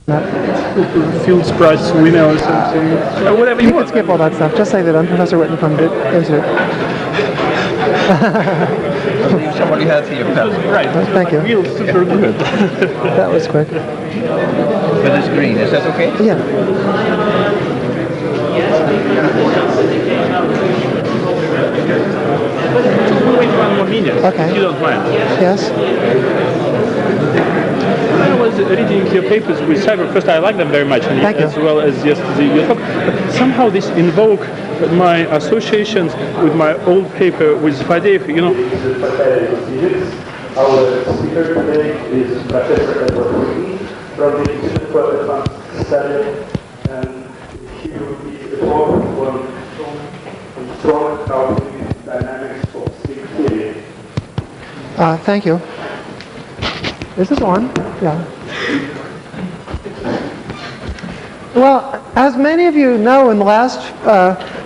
Fields Prize winner or something. Whatever you You can want. skip all that stuff. Just say that I'm Professor Witten from the Institute. Leave somebody has your pen. Right. Thank you. Feels super good. That was quick. But it's green, is that okay? Yeah. We'll wait 1 more minute, Okay. if you don't mind. Yes. I was reading your papers with Cyber. First, I like them very much, and Thank you. as well as yesterday your talk. But somehow this invoke my associations with my old paper with FADEF, you know. Our speaker today is Professor Edward Witten from the Institute for Advanced Study, and he will be talking on strong cognitive dynamics of sleep theory. Thank you. Is this on? Yeah. Well, as many of you know, in the last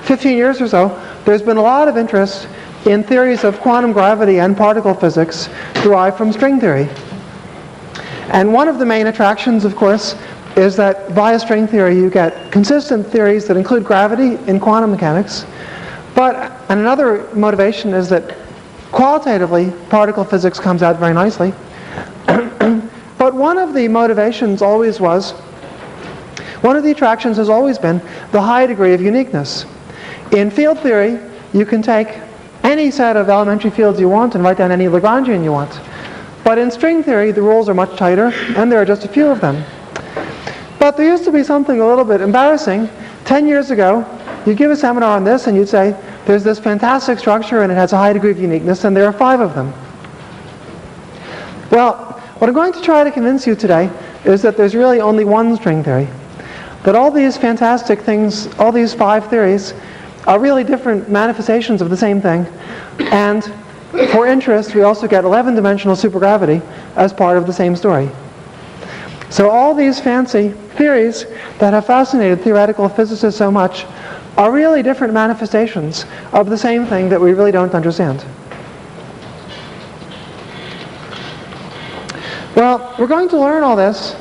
15 years or so, there's been a lot of interest in theories of quantum gravity and particle physics derived from string theory. And one of the main attractions, of course, is that via string theory you get consistent theories that include gravity in quantum mechanics. And another motivation is that qualitatively particle physics comes out very nicely. But one of the attractions has always been the high degree of uniqueness. In field theory, you can take any set of elementary fields you want and write down any Lagrangian you want. But in string theory, the rules are much tighter, and there are just a few of them. But there used to be something a little bit embarrassing. 10 years ago, you'd give a seminar on this, and you'd say, there's this fantastic structure, and it has a high degree of uniqueness, and there are 5 of them. Well, what I'm going to try to convince you today is that there's really only one string theory. That all these fantastic things, all these 5 theories, are really different manifestations of the same thing. And for interest, we also get 11-dimensional supergravity as part of the same story. So all these fancy theories that have fascinated theoretical physicists so much are really different manifestations of the same thing that we really don't understand. Well, we're going to learn all this.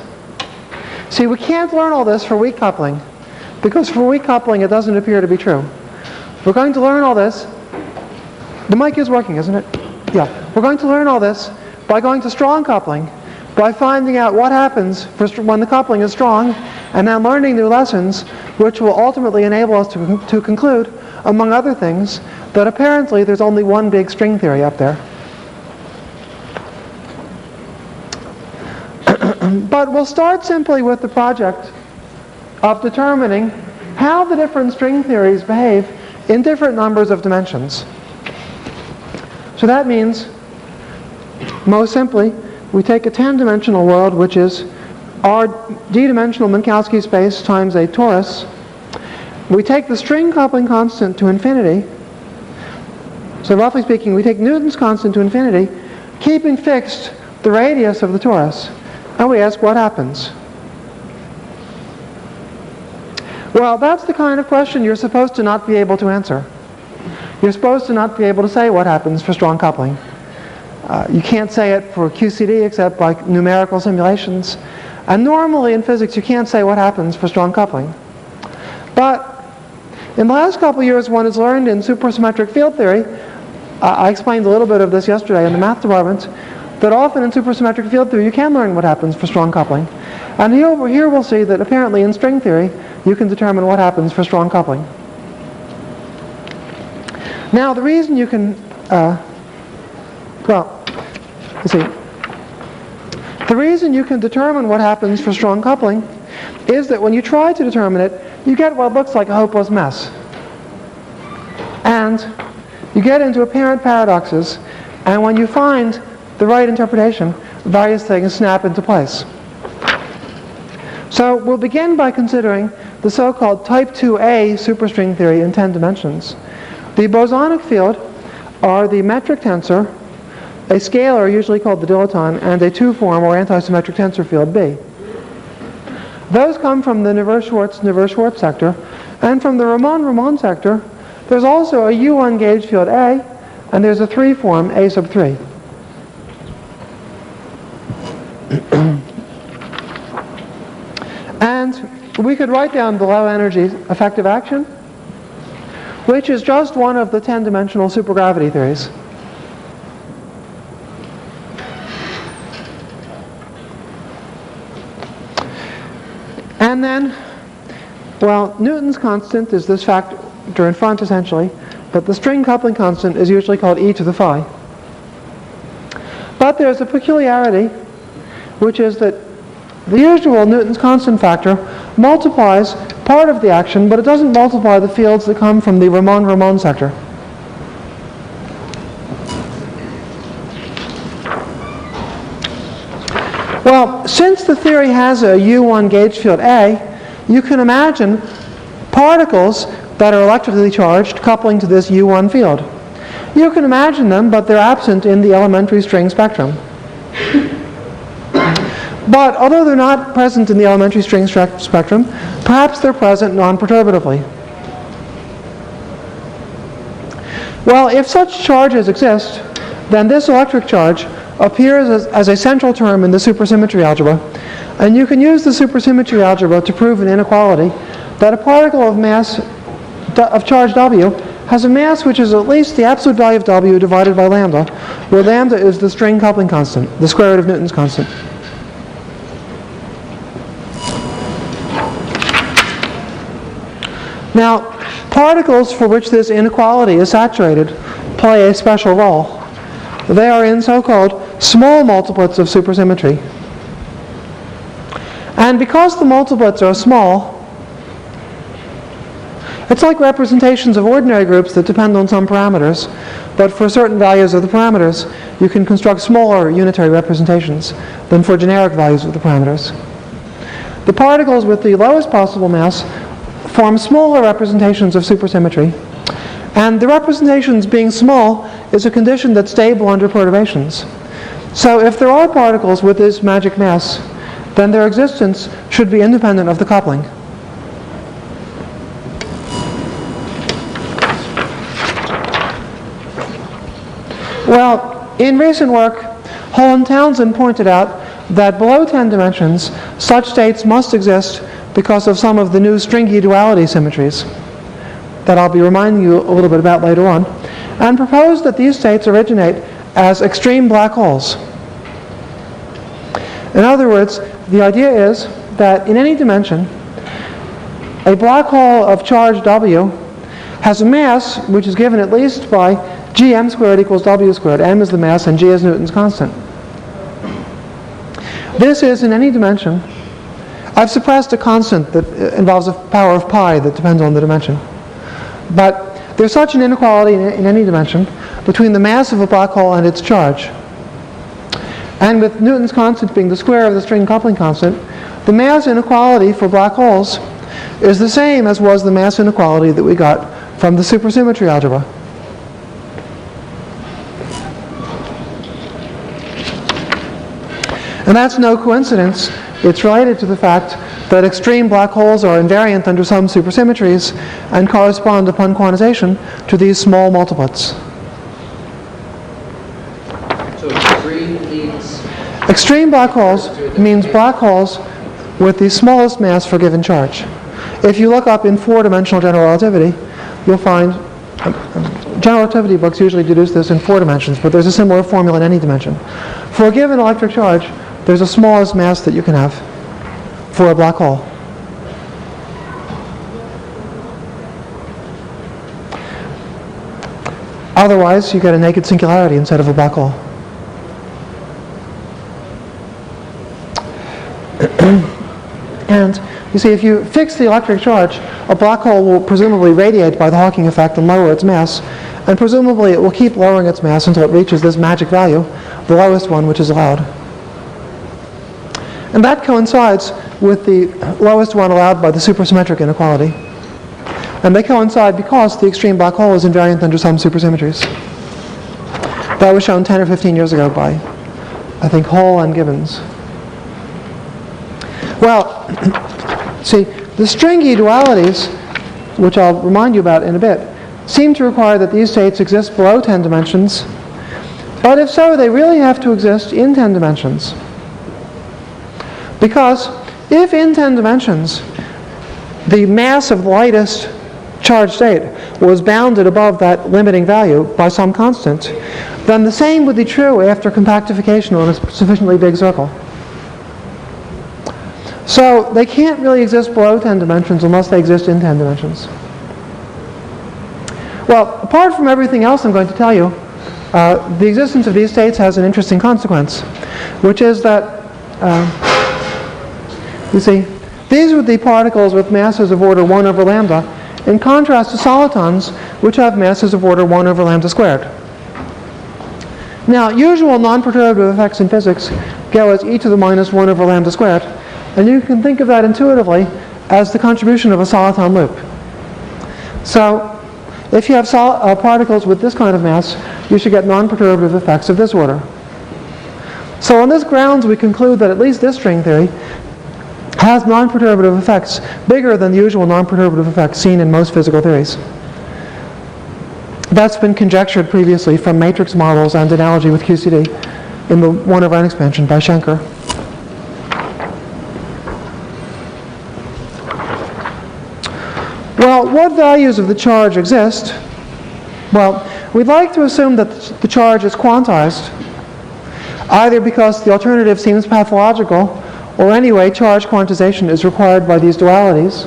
See, we can't learn all this for weak coupling, because for weak coupling it doesn't appear to be true. We're going to learn all this. The mic is working, isn't it? Yeah. We're going to learn all this by going to strong coupling, by finding out what happens when the coupling is strong, and then learning new lessons which will ultimately enable us to conclude, among other things, that apparently there's only one big string theory up there. But we'll start simply with the project of determining how the different string theories behave in different numbers of dimensions. So that means, most simply, we take a 10-dimensional world, which is our d-dimensional Minkowski space times a torus. We take the string coupling constant to infinity. So roughly speaking, we take Newton's constant to infinity, keeping fixed the radius of the torus. And we ask what happens. Well, that's the kind of question you're supposed to not be able to answer. You're supposed to not be able to say what happens for strong coupling. You can't say it for QCD except by numerical simulations. And normally in physics you can't say what happens for strong coupling. But in the last couple of years one has learned in supersymmetric field theory, I explained a little bit of this yesterday in the math department, that often in supersymmetric field theory you can learn what happens for strong coupling. And here we'll see that apparently in string theory you can determine what happens for strong coupling. Now the reason you can, the reason you can determine what happens for strong coupling is that when you try to determine it, you get what looks like a hopeless mess. And you get into apparent paradoxes, and when you find the right interpretation, various things snap into place. So we'll begin by considering the so-called type 2A superstring theory in 10 dimensions. The bosonic field are the metric tensor, a scalar usually called the dilaton, and a two-form or antisymmetric tensor field B. Those come from the Nevers-Schwarz sector, and from the Ramon sector there's also a U1 gauge field A, and there's a three-form A sub 3. And we could write down the low energy effective action, which is just one of the 10-dimensional supergravity theories. And then, well, Newton's constant is this factor in front essentially, but the string coupling constant is usually called e to the phi. But there's a peculiarity, which is that the usual Newton's constant factor multiplies part of the action, but it doesn't multiply the fields that come from the Ramon-Ramon sector. Well, since the theory has a U1 gauge field A, you can imagine particles that are electrically charged coupling to this U1 field. You can imagine them, but they're absent in the elementary string spectrum. But although they're not present in the elementary string spectrum, perhaps they're present non-perturbatively. Well, if such charges exist, then this electric charge appears as a central term in the supersymmetry algebra, and you can use the supersymmetry algebra to prove an inequality that a particle of mass of charge W has a mass which is at least the absolute value of W divided by lambda, where lambda is the string coupling constant, the square root of Newton's constant. Now, particles for which this inequality is saturated play a special role. They are in so-called small multiplets of supersymmetry. And because the multiplets are small, it's like representations of ordinary groups that depend on some parameters, but for certain values of the parameters, you can construct smaller unitary representations than for generic values of the parameters. The particles with the lowest possible mass form smaller representations of supersymmetry, and the representations being small is a condition that's stable under perturbations. So if there are particles with this magic mass, then their existence should be independent of the coupling. Well, in recent work, Hull and Townsend pointed out that below 10 dimensions, such states must exist because of some of the new stringy duality symmetries that I'll be reminding you a little bit about later on, and proposed that these states originate as extreme black holes. In other words, the idea is that in any dimension, a black hole of charge W has a mass which is given at least by gm squared equals W squared. M is the mass and G is Newton's constant. This is in any dimension. I've suppressed a constant that involves a power of pi that depends on the dimension. But there's such an inequality in any dimension between the mass of a black hole and its charge. And with Newton's constant being the square of the string coupling constant, the mass inequality for black holes is the same as was the mass inequality that we got from the supersymmetry algebra. And that's no coincidence. It's related to the fact that extreme black holes are invariant under some supersymmetries and correspond upon quantization to these small multiplets. So extreme means? Extreme black holes means black holes with the smallest mass for given charge. If you look up in four-dimensional general relativity, you'll find general relativity books usually deduce this in 4 dimensions, but there's a similar formula in any dimension. For a given electric charge, there's the smallest mass that you can have for a black hole. Otherwise, you get a naked singularity instead of a black hole. And you see, if you fix the electric charge, a black hole will presumably radiate by the Hawking effect and lower its mass, and presumably it will keep lowering its mass until it reaches this magic value, the lowest one which is allowed. And that coincides with the lowest one allowed by the supersymmetric inequality. And they coincide because the extreme black hole is invariant under some supersymmetries. That was shown 10 or 15 years ago by, I think, Hull and Gibbons. Well, see, the stringy dualities, which I'll remind you about in a bit, seem to require that these states exist below 10 dimensions. But if so, they really have to exist in 10 dimensions. Because if in 10 dimensions the mass of the lightest charged state was bounded above that limiting value by some constant, then the same would be true after compactification on a sufficiently big circle. So they can't really exist below 10 dimensions unless they exist in 10 dimensions. Well, apart from everything else I'm going to tell you, the existence of these states has an interesting consequence, which is that, you see, these would be particles with masses of order 1 over lambda, in contrast to solitons, which have masses of order 1 over lambda squared. Now, usual non-perturbative effects in physics go as e to the minus 1 over lambda squared, and you can think of that intuitively as the contribution of a soliton loop. So, if you have particles with this kind of mass, you should get non-perturbative effects of this order. So on this grounds, we conclude that at least this string theory has non-perturbative effects bigger than the usual non-perturbative effects seen in most physical theories. That's been conjectured previously from matrix models and analogy with QCD in the 1 over n expansion by Schenker. Well, what values of the charge exist? Well, we'd like to assume that the charge is quantized, either because the alternative seems pathological, or anyway, charge quantization is required by these dualities.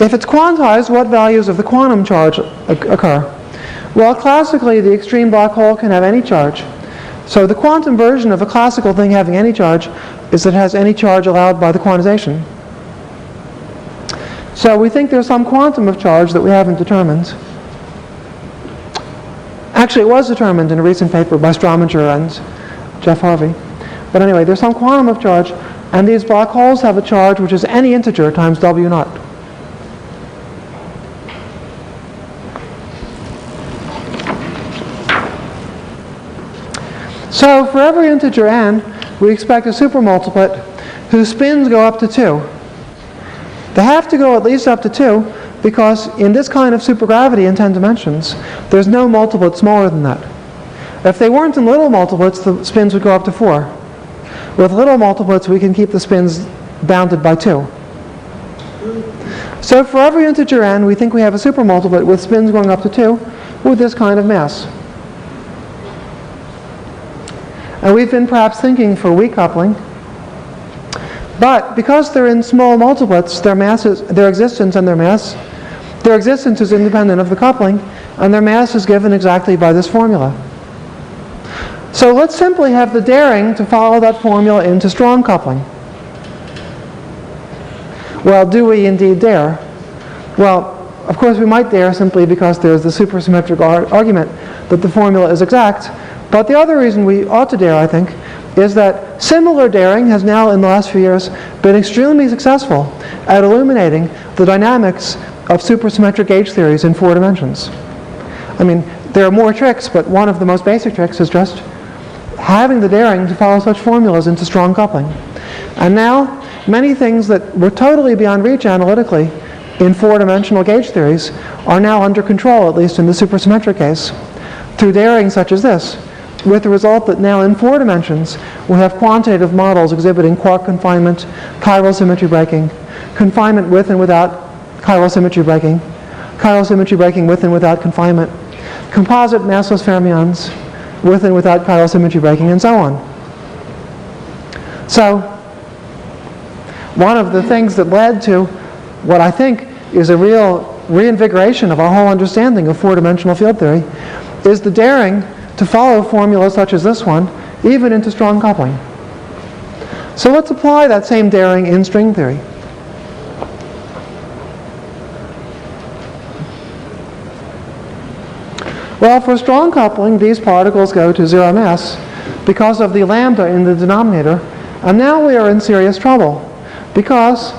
If it's quantized, what values of the quantum charge occur? Well, classically, the extreme black hole can have any charge. So the quantum version of a classical thing having any charge is that it has any charge allowed by the quantization. So we think there's some quantum of charge that we haven't determined. Actually, it was determined in a recent paper by Strominger and Jeff Harvey. But anyway, there's some quantum of charge, and these black holes have a charge which is any integer times W naught. So for every integer n, we expect a supermultiplet whose spins go up to 2. They have to go at least up to 2 because in this kind of supergravity in 10 dimensions, there's no multiplet smaller than that. If they weren't in little multiplets, the spins would go up to 4. With little multiplets, we can keep the spins bounded by 2. So for every integer n, we think we have a supermultiplet with spins going up to 2 with this kind of mass. And we've been perhaps thinking for weak coupling. But because they're in small multiplets, their existence and their mass, their existence is independent of the coupling, and their mass is given exactly by this formula. So let's simply have the daring to follow that formula into strong coupling. Well, do we indeed dare? Well, of course we might dare simply because there's the supersymmetric argument that the formula is exact. But the other reason we ought to dare, I think, is that similar daring has now, in the last few years, been extremely successful at illuminating the dynamics of supersymmetric gauge theories in 4 dimensions. I mean, there are more tricks, but one of the most basic tricks is just having the daring to follow such formulas into strong coupling. And now, many things that were totally beyond reach analytically in 4-dimensional gauge theories are now under control, at least in the supersymmetric case, through daring such as this, with the result that now in 4 dimensions we have quantitative models exhibiting quark confinement, chiral symmetry breaking, confinement with and without chiral symmetry breaking with and without confinement, composite massless fermions with and without chiral symmetry breaking, and so on. So one of the things that led to what I think is a real reinvigoration of our whole understanding of 4-dimensional field theory is the daring to follow formulas such as this one, even into strong coupling. So let's apply that same daring in string theory. Well, for strong coupling, these particles go to 0 mass because of the lambda in the denominator, and now we are in serious trouble because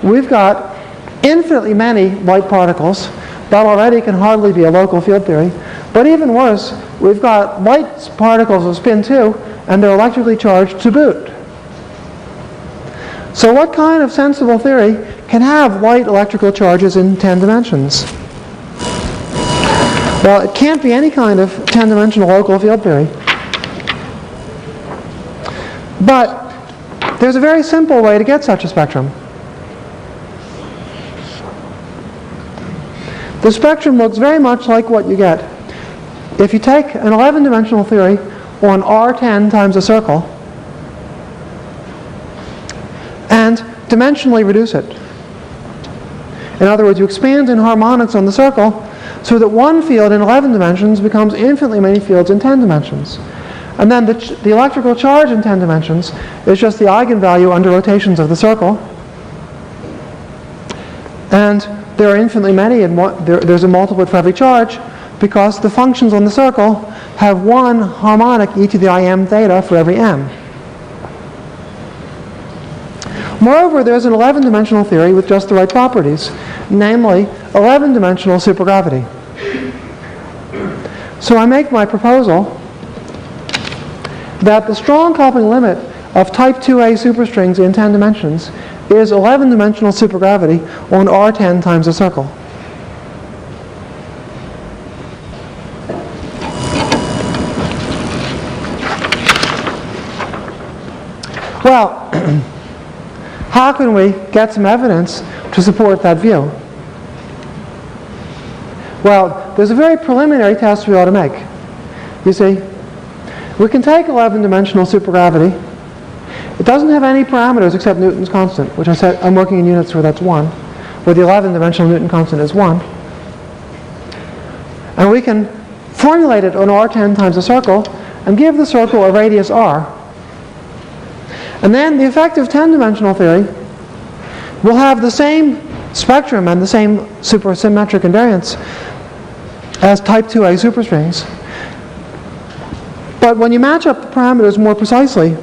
we've got infinitely many light particles. That already can hardly be a local field theory. But even worse, we've got light particles of spin 2, and they're electrically charged to boot. So what kind of sensible theory can have light electrical charges in 10 dimensions? Well, it can't be any kind of 10-dimensional local field theory. But There's a very simple way to get such a spectrum. The spectrum looks very much like what you get if you take an 11-dimensional theory on R10 times a circle and dimensionally reduce it. In other words, you expand in harmonics on the circle so that one field in 11 dimensions becomes infinitely many fields in 10 dimensions. And then the electrical charge in 10 dimensions is just the eigenvalue under rotations of the circle. And there are infinitely many, and there's a multiplet for every charge, because the functions on the circle have one harmonic e to the im theta for every m. Moreover, there's an 11-dimensional theory with just the right properties, namely 11-dimensional supergravity. So I make my proposal that the strong coupling limit of type 2a superstrings in 10 dimensions is 11-dimensional supergravity on R10 times a circle. Well, how can we get some evidence to support that view? Well, there's a very preliminary test we ought to make. You see, we can take 11-dimensional supergravity. It doesn't have any parameters except Newton's constant, which I said I'm working in units where that's 1, where the 11-dimensional Newton constant is 1. And we can formulate it on R10 times a circle and give the circle a radius r. And then the effective 10-dimensional theory will have the same spectrum and the same supersymmetric invariance as type 2a superstrings. But when you match up the parameters more precisely,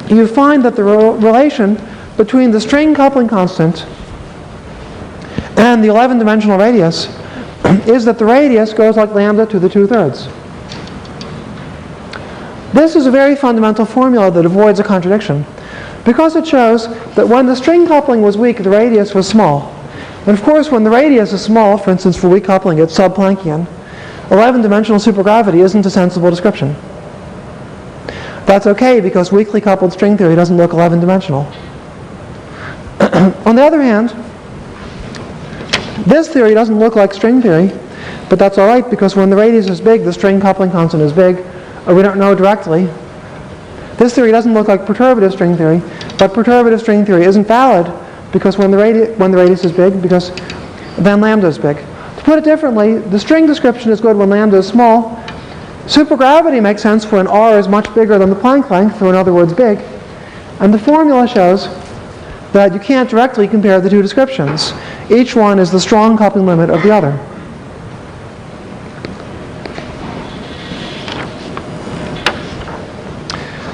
you find that the relation between the string coupling constant and the 11-dimensional radius is that the radius goes like lambda to the 2/3. This is a very fundamental formula that avoids a contradiction, because it shows that when the string coupling was weak, the radius was small. And of course, when the radius is small, for instance, for weak coupling, it's sub-Planckian, 11-dimensional supergravity isn't a sensible description. That's okay, because weakly coupled string theory doesn't look 11-dimensional. On the other hand, this theory doesn't look like string theory, but that's all right, because when the radius is big, the string coupling constant is big, or we don't know directly. This theory doesn't look like perturbative string theory, but perturbative string theory isn't valid because when the radius is big, because then lambda is big. To put it differently, the string description is good when lambda is small. Supergravity makes sense when r is much bigger than the Planck length, or in other words, big. And the formula shows that you can't directly compare the two descriptions. Each one is the strong coupling limit of the other.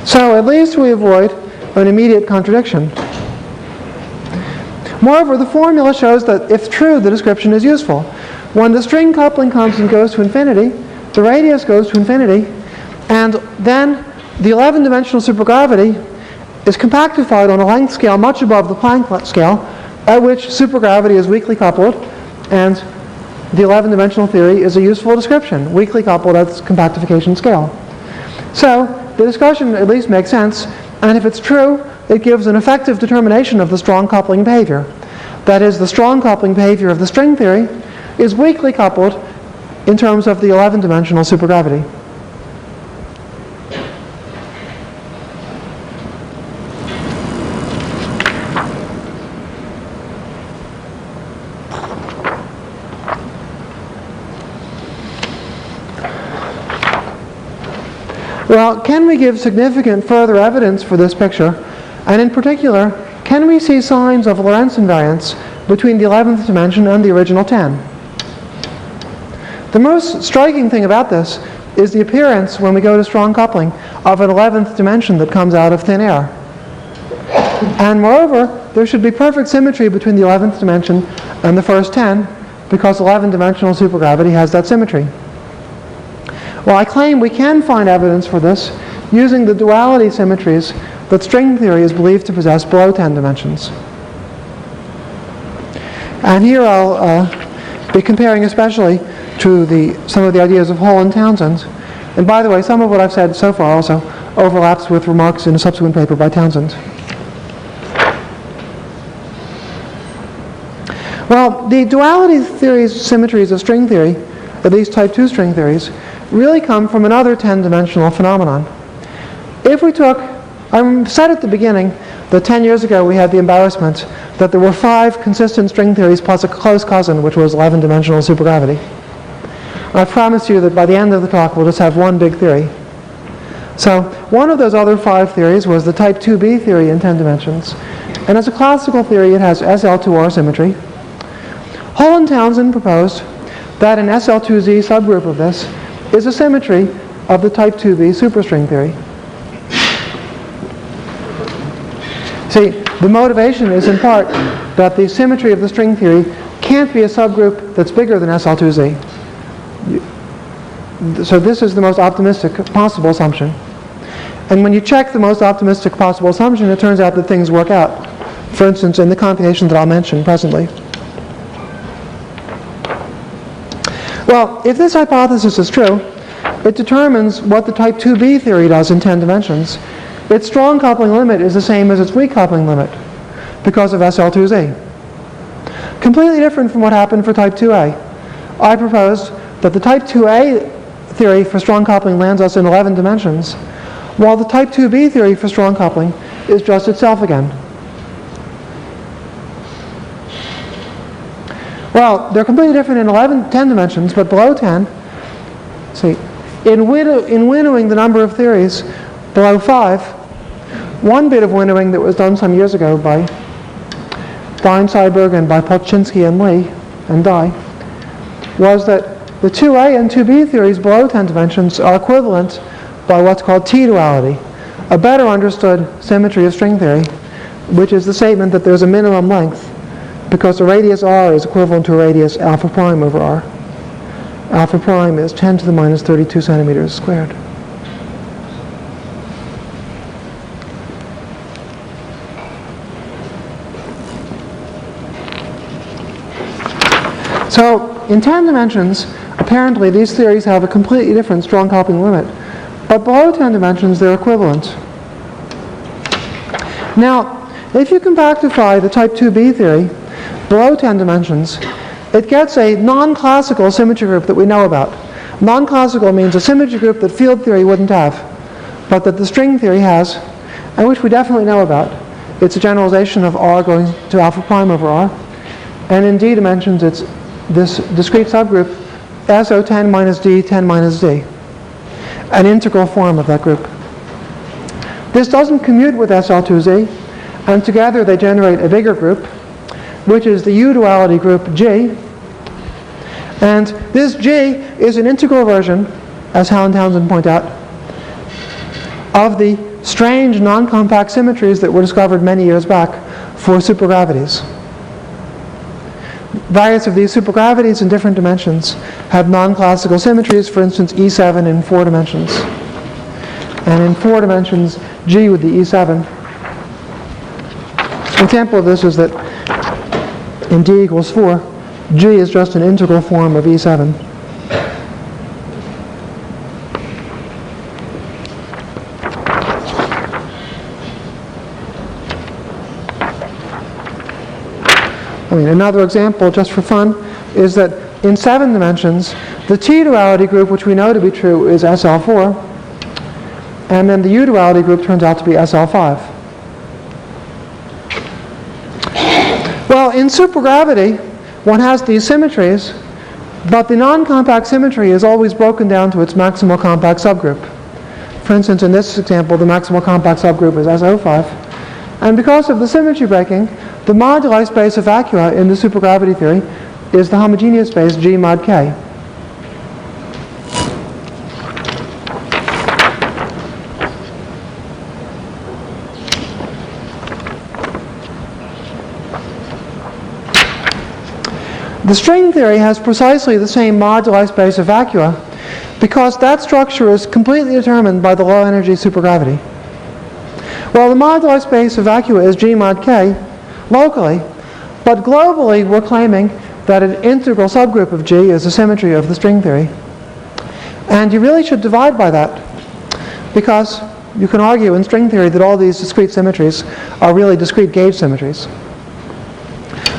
So at least we avoid an immediate contradiction. Moreover, the formula shows that if true, the description is useful. When the string coupling constant goes to infinity, the radius goes to infinity, and then the 11-dimensional supergravity is compactified on a length scale much above the Planck scale, at which supergravity is weakly coupled, and the 11-dimensional theory is a useful description, weakly coupled at compactification scale. So the discussion at least makes sense, and if it's true, it gives an effective determination of the strong coupling behavior. That is, the strong coupling behavior of the string theory is weakly coupled in terms of the 11-dimensional supergravity. Well, can we give significant further evidence for this picture? And in particular, can we see signs of Lorentz invariance between the 11th dimension and the original 10? The most striking thing about this is the appearance, when we go to strong coupling, of an 11th dimension that comes out of thin air. And moreover, there should be perfect symmetry between the 11th dimension and the first 10, because 11-dimensional supergravity has that symmetry. Well, I claim we can find evidence for this using the duality symmetries that string theory is believed to possess below 10 dimensions. And here I'll be comparing especially to some of the ideas of Hull and Townsend. And by the way, some of what I've said so far also overlaps with remarks in a subsequent paper by Townsend. Well, the duality theories, symmetries of string theory, at least type 2 string theories, really come from another 10-dimensional phenomenon. If we took, I said at the beginning that 10 years ago we had the embarrassment that there were 5 consistent string theories plus a close cousin, which was 11-dimensional supergravity. I promise you that by the end of the talk we'll just have one big theory. So one of those other 5 theories was the type 2b theory in 10 dimensions. And as a classical theory it has SL2R symmetry. Hull and Townsend proposed that an SL2Z subgroup of this is a symmetry of the type 2b superstring theory. See, the motivation is in part that the symmetry of the string theory can't be a subgroup that's bigger than SL2Z. So this is the most optimistic possible assumption. And when you check the most optimistic possible assumption, it turns out that things work out. For instance, in the computation that I'll mention presently. Well, if this hypothesis is true, it determines what the type 2b theory does in 10 dimensions. Its strong coupling limit is the same as its weak coupling limit because of SL2Z. Completely different from what happened for type 2a. I proposed that the type 2a theory for strong coupling lands us in 11 dimensions, while the type 2b theory for strong coupling is just itself again. Well, they're completely different in 10 dimensions, but below 10, see, in winnowing the number of theories below 5, one bit of winnowing that was done some years ago by Stein, Seiberg, and by Polchinski and Lee and Dye was that the 2a and 2b theories below 10 dimensions are equivalent by what's called T-duality, a better understood symmetry of string theory, which is the statement that there's a minimum length because the radius r is equivalent to a radius alpha prime over r. Alpha prime is 10 to the minus 32 centimeters squared. So, in 10 dimensions, apparently these theories have a completely different strong coupling limit. But below 10 dimensions, they're equivalent. Now, if you compactify the type 2b theory below 10 dimensions, it gets a non-classical symmetry group that we know about. Non-classical means a symmetry group that field theory wouldn't have, but that the string theory has, and which we definitely know about. It's a generalization of r going to alpha prime over r. And in d dimensions, it's this discrete subgroup SO10 minus D, 10 minus D, an integral form of that group. This doesn't commute with SL2Z, and together they generate a bigger group, which is the U-duality group G. And this G is an integral version, as Howe and Townsend point out, of the strange non-compact symmetries that were discovered many years back for supergravities. Various of these supergravities in different dimensions have non-classical symmetries, for instance E7 in 4 dimensions. And in 4 dimensions, G would be E7. An example of this is that in D equals 4, G is just an integral form of E7. Another example, just for fun, is that in 7 dimensions, the T-duality group, which we know to be true, is SL4, and then the U-duality group turns out to be SL5. Well, in supergravity, one has these symmetries, but the non-compact symmetry is always broken down to its maximal compact subgroup. For instance, in this example, the maximal compact subgroup is SO5. And because of the symmetry breaking, the moduli space of vacua in the supergravity theory is the homogeneous space G mod K. The string theory has precisely the same moduli space of vacua because that structure is completely determined by the low energy supergravity. Well, the moduli space of vacua is G mod K locally, but globally we're claiming that an integral subgroup of G is a symmetry of the string theory. And you really should divide by that, because you can argue in string theory that all these discrete symmetries are really discrete gauge symmetries.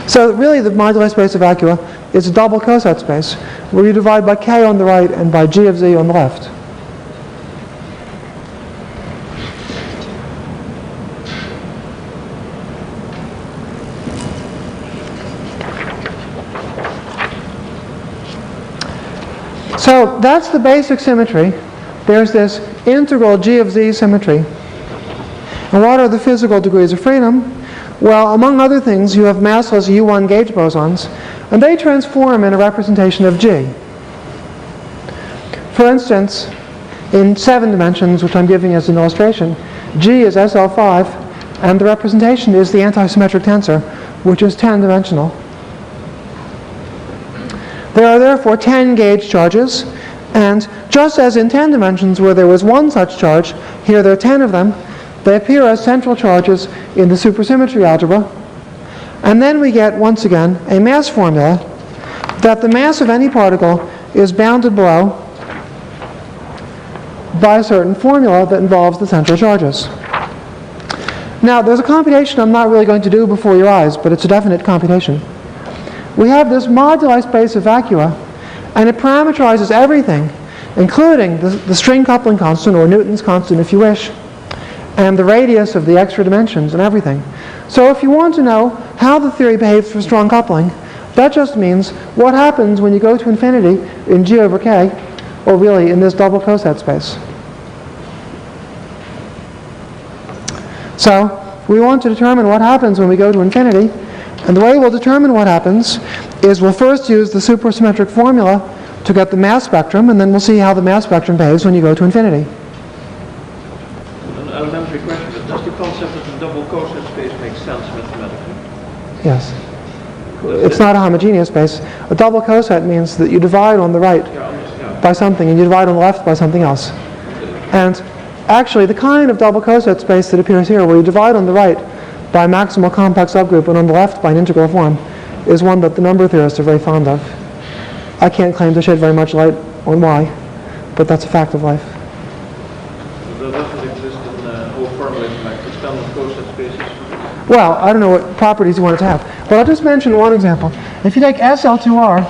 So really the moduli space of vacua is a double coset space where you divide by k on the right and by g of z on the left. So that's the basic symmetry. There's this integral g of z symmetry. And what are the physical degrees of freedom? Well, among other things, you have massless U1 gauge bosons, and they transform in a representation of G. For instance, in 7 dimensions, which I'm giving as an illustration, G is SL5, and the representation is the antisymmetric tensor, which is 10-dimensional. There are therefore 10 gauge charges, and just as in 10 dimensions where there was one such charge, here there are 10 of them. They appear as central charges in the supersymmetry algebra. And then we get, once again, a mass formula that the mass of any particle is bounded below by a certain formula that involves the central charges. Now, there's a computation I'm not really going to do before your eyes, but it's a definite computation. We have this moduli space of vacua, and it parameterizes everything, including the string coupling constant, or Newton's constant if you wish, and the radius of the extra dimensions and everything. So if you want to know how the theory behaves for strong coupling, that just means what happens when you go to infinity in G over K, or really in this double coset space. So we want to determine what happens when we go to infinity, and the way we'll determine what happens is we'll first use the supersymmetric formula to get the mass spectrum, and then we'll see how the mass spectrum behaves when you go to infinity. Elementary question, but does the concept of the double coset space make sense mathematically? Yes. It's not a homogeneous space. A double coset means that you divide on the right by something and you divide on the left by something else. And actually the kind of double coset space that appears here, where you divide on the right by a maximal complex subgroup and on the left by an integral form, is one that the number theorists are very fond of. I can't claim to shed very much light on why, but that's a fact of life. There doesn't exist in whole formulating like the standard coset spaces? Well, I don't know what properties you want it to have. But I'll just mention one example. If you take SL2R,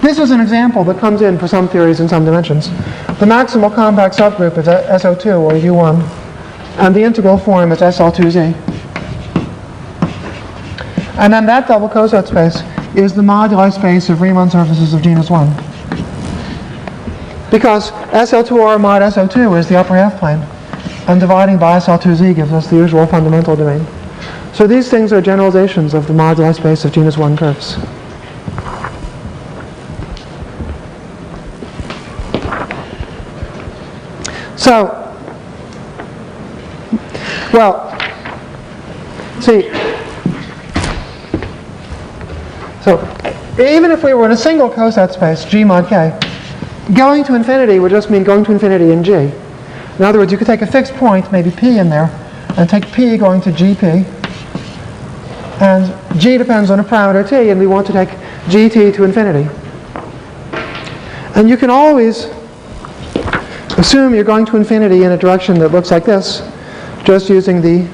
this is an example that comes in for some theories in some dimensions. The maximal compact subgroup is SO2, or U1, and the integral form is SL2Z. And then that double coset space is the moduli space of Riemann surfaces of genus 1. Because SL2R mod SO2 is the upper half plane, and dividing by SL2Z gives us the usual fundamental domain. So these things are generalizations of the moduli space of genus 1 curves. So, well, see, so even if we were in a single coset space, G mod K, going to infinity would just mean going to infinity in G. In other words, you could take a fixed point, maybe P in there, and take P going to GP. And G depends on a parameter T, and we want to take GT to infinity. And you can always assume you're going to infinity in a direction that looks like this, just using the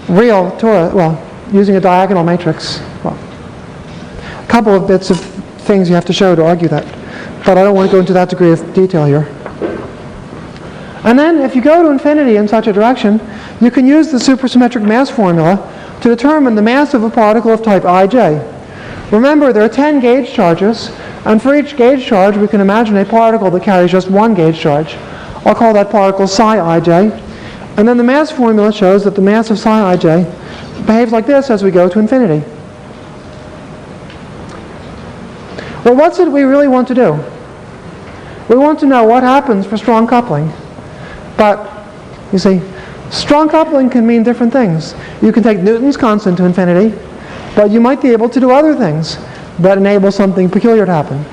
real torus, well, using a diagonal matrix. Well, a couple of bits of things you have to show to argue that, but I don't want to go into that degree of detail here. And then if you go to infinity in such a direction, you can use the supersymmetric mass formula to determine the mass of a particle of type ij. Remember, there are 10 gauge charges, and for each gauge charge we can imagine a particle that carries just one gauge charge. I'll call that particle psi ij. And then the mass formula shows that the mass of psi ij behaves like this as we go to infinity. Well, what's it we really want to do? We want to know what happens for strong coupling. But, you see, strong coupling can mean different things. You can take Newton's constant to infinity, but you might be able to do other things that enable something peculiar to happen.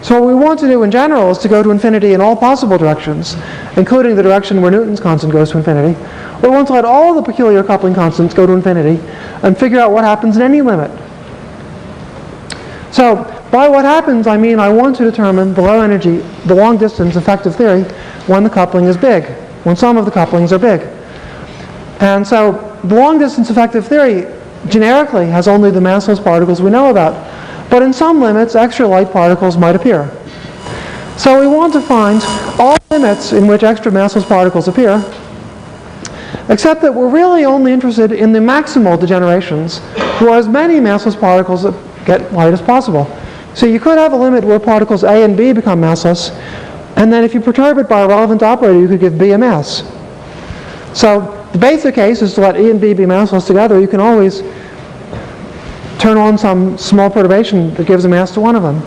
So what we want to do in general is to go to infinity in all possible directions, including the direction where Newton's constant goes to infinity. We want to let all the peculiar coupling constants go to infinity and figure out what happens in any limit. So by what happens, I mean I want to determine the low energy, the long distance effective theory when the coupling is big, when some of the couplings are big. And so the long-distance effective theory generically has only the massless particles we know about. But in some limits, extra light particles might appear. So we want to find all limits in which extra massless particles appear, except that we're really only interested in the maximal degenerations, where as many massless particles get light as possible. So you could have a limit where particles A and B become massless, and then if you perturb it by a relevant operator, you could give B a mass. So the basic case is to let E and B be massless together. You can always turn on some small perturbation that gives a mass to one of them.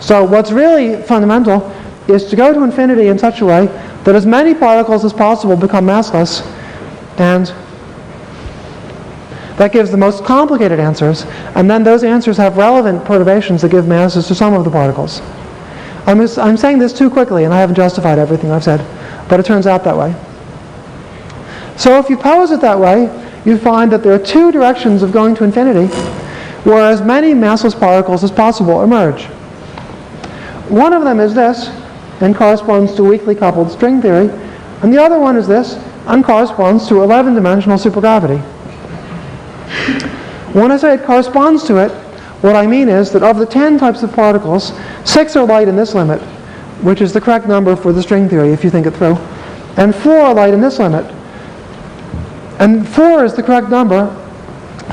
So what's really fundamental is to go to infinity in such a way that as many particles as possible become massless, and that gives the most complicated answers, and then those answers have relevant perturbations that give masses to some of the particles. I'm saying this too quickly, and I haven't justified everything I've said, but it turns out that way. So if you pose it that way, you find that there are two directions of going to infinity where as many massless particles as possible emerge. One of them is this, and corresponds to weakly coupled string theory, and the other one is this, and corresponds to 11-dimensional supergravity. When I say it corresponds to it, what I mean is that of the 10 types of particles, 6 are light in this limit, which is the correct number for the string theory if you think it through, and 4 are light in this limit. And 4 is the correct number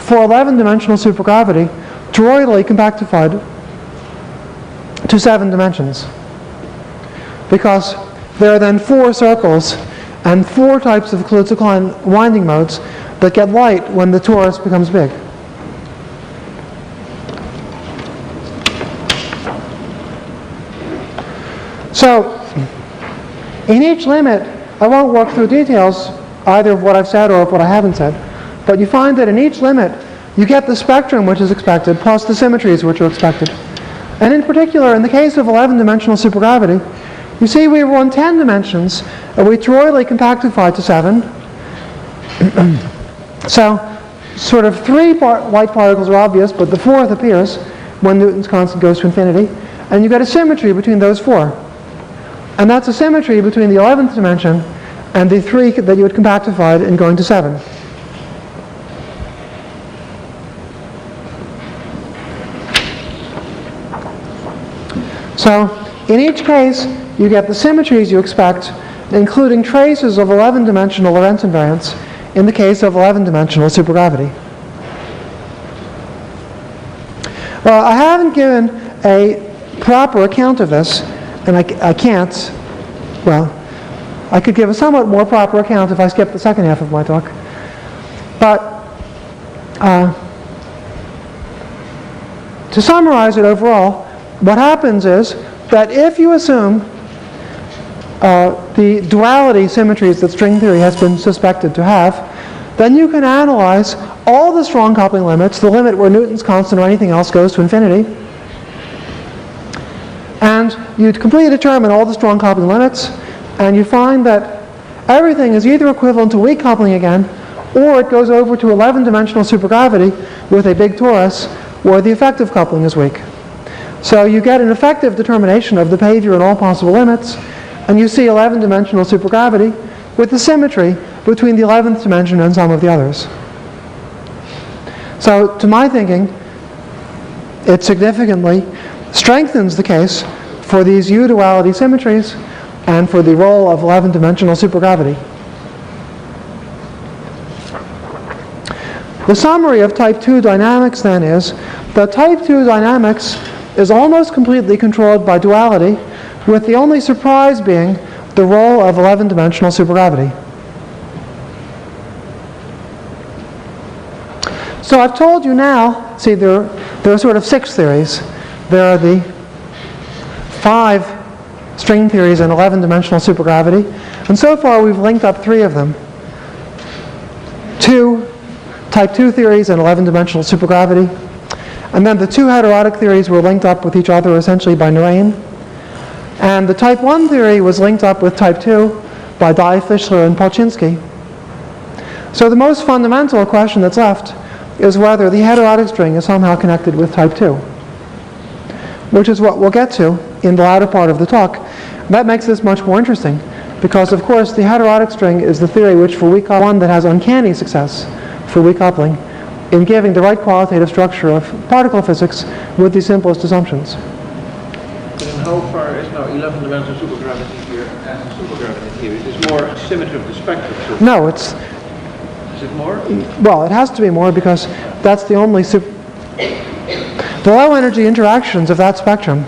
for 11-dimensional supergravity toroidally compactified to 7 dimensions. Because there are then 4 circles and 4 types of Kaluza-Klein winding modes that get light when the torus becomes big. So, in each limit, I won't walk through details either of what I've said or of what I haven't said, but you find that in each limit, you get the spectrum which is expected plus the symmetries which are expected. And in particular, in the case of 11-dimensional supergravity, you see we were on 10 dimensions, and we toroidally compactified to 7. So, sort of 3 light particles are obvious, but the 4th appears when Newton's constant goes to infinity, and you get a symmetry between those 4. And that's a symmetry between the 11th dimension and the 3 that you had compactified in going to 7. So, in each case, you get the symmetries you expect, including traces of 11-dimensional Lorentz invariance in the case of 11-dimensional supergravity. Well, I haven't given a proper account of this, and I can't. Well, I could give a somewhat more proper account if I skip the second half of my talk. But to summarize it overall, what happens is that if you assume the duality symmetries that string theory has been suspected to have, then you can analyze all the strong coupling limits, the limit where Newton's constant or anything else goes to infinity, and you completely determine all the strong coupling limits, and you find that everything is either equivalent to weak coupling again, or it goes over to 11-dimensional supergravity with a big torus where the effective coupling is weak. So you get an effective determination of the behavior in all possible limits, and you see 11-dimensional supergravity with the symmetry between the 11th dimension and some of the others. So to my thinking, it significantly strengthens the case for these U-duality symmetries and for the role of 11-dimensional supergravity. The summary of type 2 dynamics then is that type 2 dynamics is almost completely controlled by duality, with the only surprise being the role of 11-dimensional supergravity. So I've told you now, see there are sort of 6 theories. There are the 5 string theories and 11-dimensional supergravity, and so far we've linked up 3 of them. 2 type 2 theories and 11-dimensional supergravity, and then the 2 heterotic theories were linked up with each other essentially by Narain. And the type 1 theory was linked up with type 2 by Dye, Fischler, and Polchinski. So the most fundamental question that's left is whether the heterotic string is somehow connected with type 2, which is what we'll get to in the latter part of the talk. That makes this much more interesting. because, of course, the heterotic string is the theory which, for weak one that has uncanny success for weak coupling in giving the right qualitative structure of particle physics with the simplest assumptions. And how far is now 11-dimensional supergravity here as a supergravity theory? It's more symmetry of the spectrum. So No, it's, is it more? well, it has to be more because that's the only the low energy interactions of that spectrum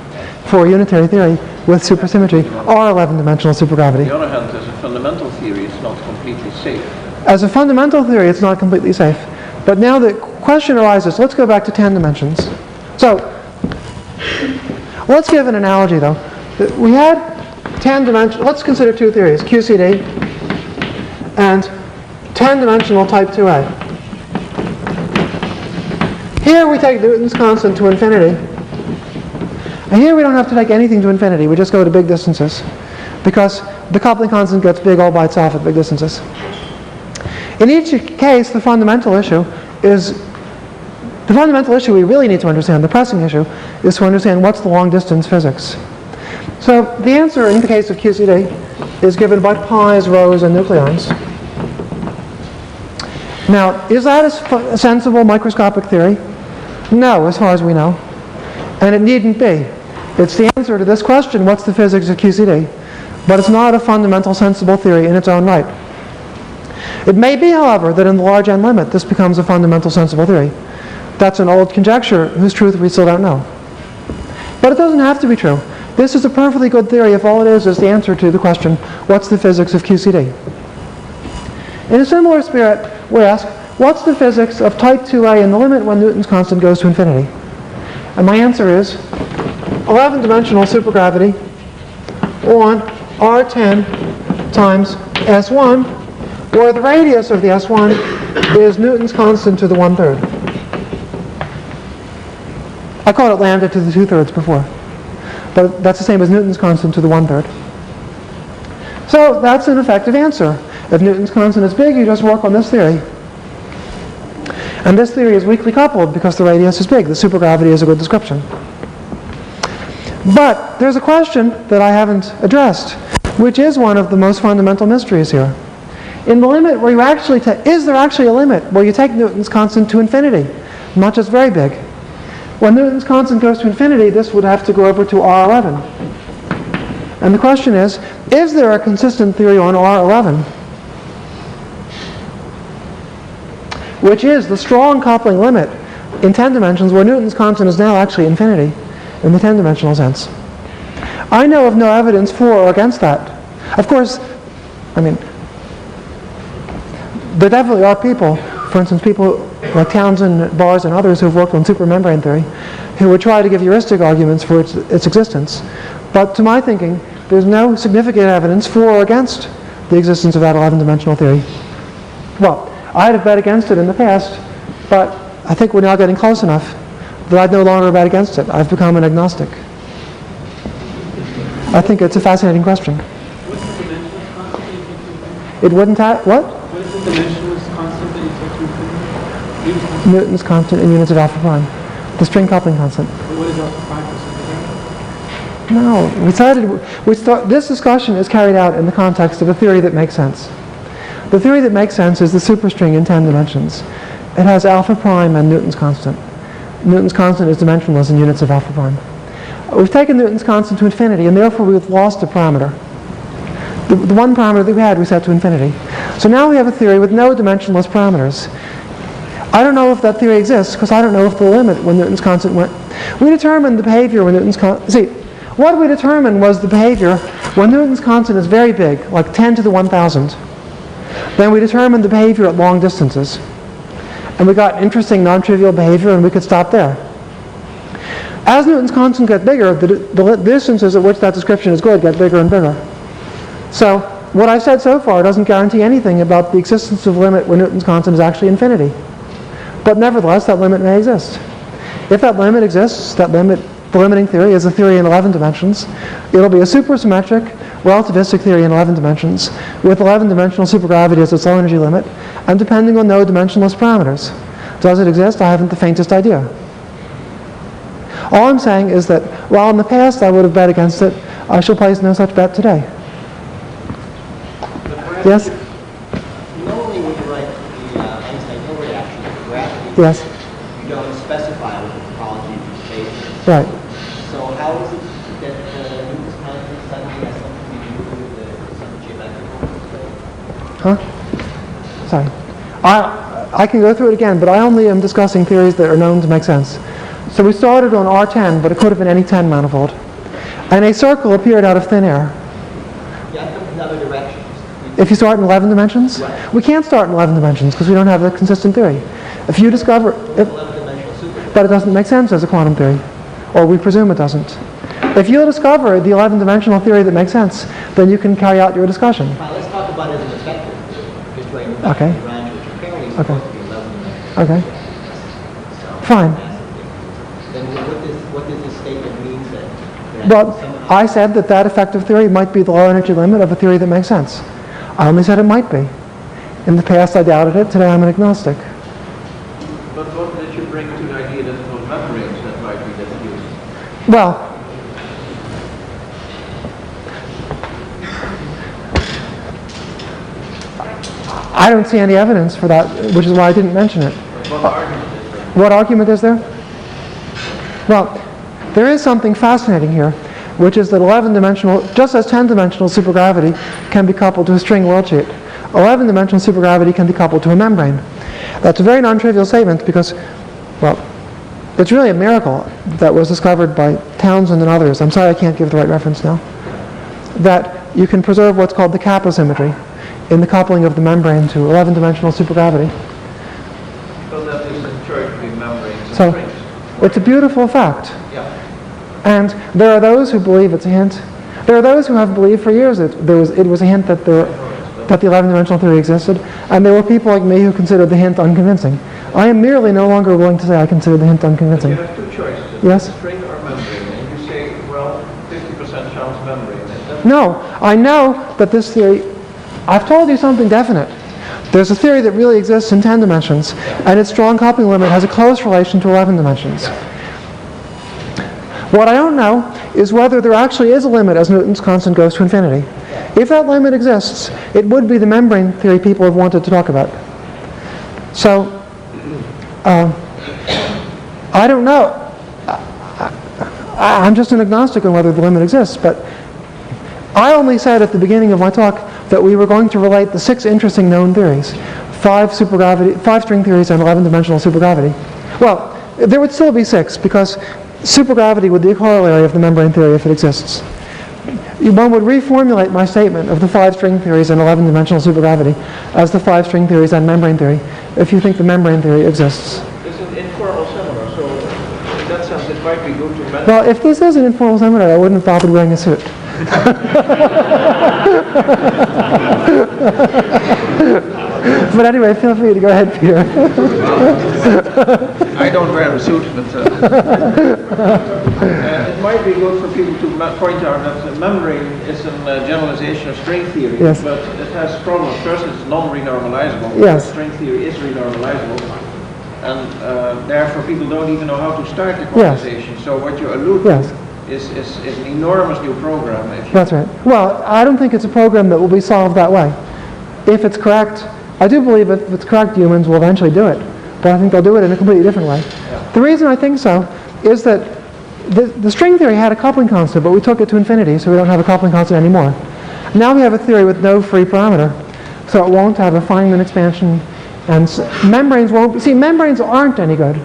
for unitary theory with supersymmetry are 11-dimensional supergravity. On the other hand, as a fundamental theory, it's not completely safe. As a fundamental theory, it's not completely safe. But now the question arises, let's go back to 10 dimensions. So, let's give an analogy though. We had 10 dimensional, let's consider two theories, QCD and 10-dimensional type 2A. Here we take Newton's constant to infinity. And here we don't have to take anything to infinity, we just go to big distances. Because the coupling constant gets big all by itself at big distances. In each case, the fundamental issue we really need to understand, the pressing issue, is to understand what's the long distance physics. So the answer in the case of QCD is given by pi's, rhos, and nucleons. Now, is that a sensible microscopic theory? No, as far as we know. And it needn't be. It's the answer to this question, what's the physics of QCD? But it's not a fundamental sensible theory in its own right. It may be, however, that in the large n limit this becomes a fundamental sensible theory. That's an old conjecture whose truth we still don't know. But it doesn't have to be true. This is a perfectly good theory if all it is the answer to the question, what's the physics of QCD? In a similar spirit, we ask, what's the physics of type 2A in the limit when Newton's constant goes to infinity? And my answer is 11-dimensional supergravity on R10 times S1, where the radius of the S1 is Newton's constant to the 1/3. I called it lambda to the 2/3 before, but that's the same as Newton's constant to the 1/3. So that's an effective answer. If Newton's constant is big, you just work on this theory. And this theory is weakly coupled because the radius is big. The supergravity is a good description. But there's a question that I haven't addressed, which is one of the most fundamental mysteries here. In the limit where you actually is there actually a limit where you take Newton's constant to infinity, not just very big? When Newton's constant goes to infinity, this would have to go over to R11. And the question is there a consistent theory on R11, which is the strong coupling limit in 10 dimensions where Newton's constant is now actually infinity in the 10-dimensional sense? I know of no evidence for or against that. Of course, I mean, there definitely are people, for instance, people like Townsend, Bars, and others who have worked on supermembrane theory, who would try to give heuristic arguments for its existence. But to my thinking, there's no significant evidence for or against the existence of that 11-dimensional theory. Well, I'd have bet against it in the past, but I think we're now getting close enough that I'd no longer bet against it. I've become an agnostic. I think it's a fascinating question. What's the dimensional constant that you take to infinity? It wouldn't have, what? What is the dimensional constant that you take to infinity? Newton's constant in units of alpha prime. The string coupling constant. What is alpha prime percent? No, this discussion is carried out in the context of a theory that makes sense. The theory that makes sense is the superstring in 10 dimensions. It has alpha prime and Newton's constant. Newton's constant is dimensionless in units of alpha prime. We've taken Newton's constant to infinity, and therefore we've lost a parameter. The one parameter that we had, we set to infinity. So now we have a theory with no dimensionless parameters. I don't know if that theory exists, because I don't know if the limit when Newton's constant went. We determined the behavior when Newton's constant. See, what we determined was the behavior when Newton's constant is very big, like 10 to the 1,000. Then we determined the behavior at long distances. And we got interesting non-trivial behavior, and we could stop there. As Newton's constant gets bigger, the distances at which that description is good get bigger and bigger. So what I've said so far doesn't guarantee anything about the existence of a limit where Newton's constant is actually infinity. But nevertheless, that limit may exist. If that limit exists, the limiting theory is a theory in 11 dimensions. It'll be a supersymmetric, relativistic theory in 11 dimensions, with 11-dimensional supergravity as its low energy limit, and depending on no dimensionless parameters. Does it exist? I haven't the faintest idea. All I'm saying is that while in the past I would have bet against it, I shall place no such bet today. Yes? Normally when you write the Einstein-Hill reaction, the gravity, Yes. you don't specify what the topology of the space is. Right. So how is it that Newton's constant suddenly has something to do with some geometrical space? Huh? Sorry. I can go through it again, but I only am discussing theories that are known to make sense. So we started on R10, but it could have been any 10 manifold. And a circle appeared out of thin air. Yeah, I come in other directions. If you start in 11 dimensions? Right. We can't start in 11 dimensions because we don't have a consistent theory. If you discover... 11-dimensional super. But it doesn't make sense as a quantum theory, or we presume it doesn't. If you discover the 11-dimensional theory that makes sense, then you can carry out your discussion. Fine, let's talk about it as an effective theory. Just writing the Okay. Lagrange, which apparently is Okay. supposed to be 11-dimensional. Okay. So, Fine. then what does this statement mean that But somehow- I said that that effective theory might be the low energy limit of a theory that makes sense. I only said it might be. In the past I doubted it, today I'm an agnostic. But what did you bring to the idea that it was membranes that might be that used? Well, I don't see any evidence for that, which is why I didn't mention it. What argument is there? What argument is there? Well, there is something fascinating here, which is that 11-dimensional, just as 10-dimensional supergravity can be coupled to a string world sheet, 11-dimensional supergravity can be coupled to a membrane. That's a very non-trivial statement because, well, it's really a miracle that was discovered by Townsend and others. I'm sorry I can't give the right reference now. That you can preserve what's called the kappa symmetry in the coupling of the membrane to 11-dimensional supergravity. Because that is the choice between membranes and So, strings. it's a beautiful fact. Yeah. And there are those who believe it's a hint. There are those who have believed for years that it was a hint that the 11-dimensional theory existed. And there were people like me who considered the hint unconvincing. I am merely no longer willing to say I consider the hint But you unconvincing. have two choices. Yes? String or membrane. And you say, well, 50% chance membrane. Is that No, I know that this theory, I've told you something definite. There's a theory that really exists in 10 dimensions, and its strong coupling limit has a close relation to 11 dimensions. What I don't know is whether there actually is a limit as Newton's constant goes to infinity. If that limit exists, it would be the membrane theory people have wanted to talk about. So, I don't know. I'm just an agnostic on whether the limit exists, but I only said at the beginning of my talk that we were going to relate the 6 interesting known theories, 5 string theories and 11-dimensional supergravity. Well, there would still be 6 because supergravity would be a corollary of the membrane theory if it exists. One would reformulate my statement of the 5 string theories and 11-dimensional supergravity as the 5 string theories and membrane theory if you think the membrane theory exists. it's an informal seminar, so in that sense it might be good to mention. Well, if this is an informal seminar, I wouldn't have bothered wearing a suit. But anyway, feel free to go ahead, Peter. I don't wear a suit, but It might be good for people to point out that the membrane is a generalization of string theory, Yes. but it has problems. First, it's non-renormalizable. Yes. String theory is renormalizable, and therefore people don't even know how to start the Yes. conversation. So what you allude Yes. to is an enormous new program. If you That's right. Well, I don't think it's a program that will be solved that way. If it's correct, I do believe if it's correct, humans will eventually do it. But I think they'll do it in a completely different way. The reason I think so is that the string theory had a coupling constant, but we took it to infinity, so we don't have a coupling constant anymore. Now we have a theory with no free parameter, so it won't have a Feynman expansion, and membranes won't. See, membranes aren't any good,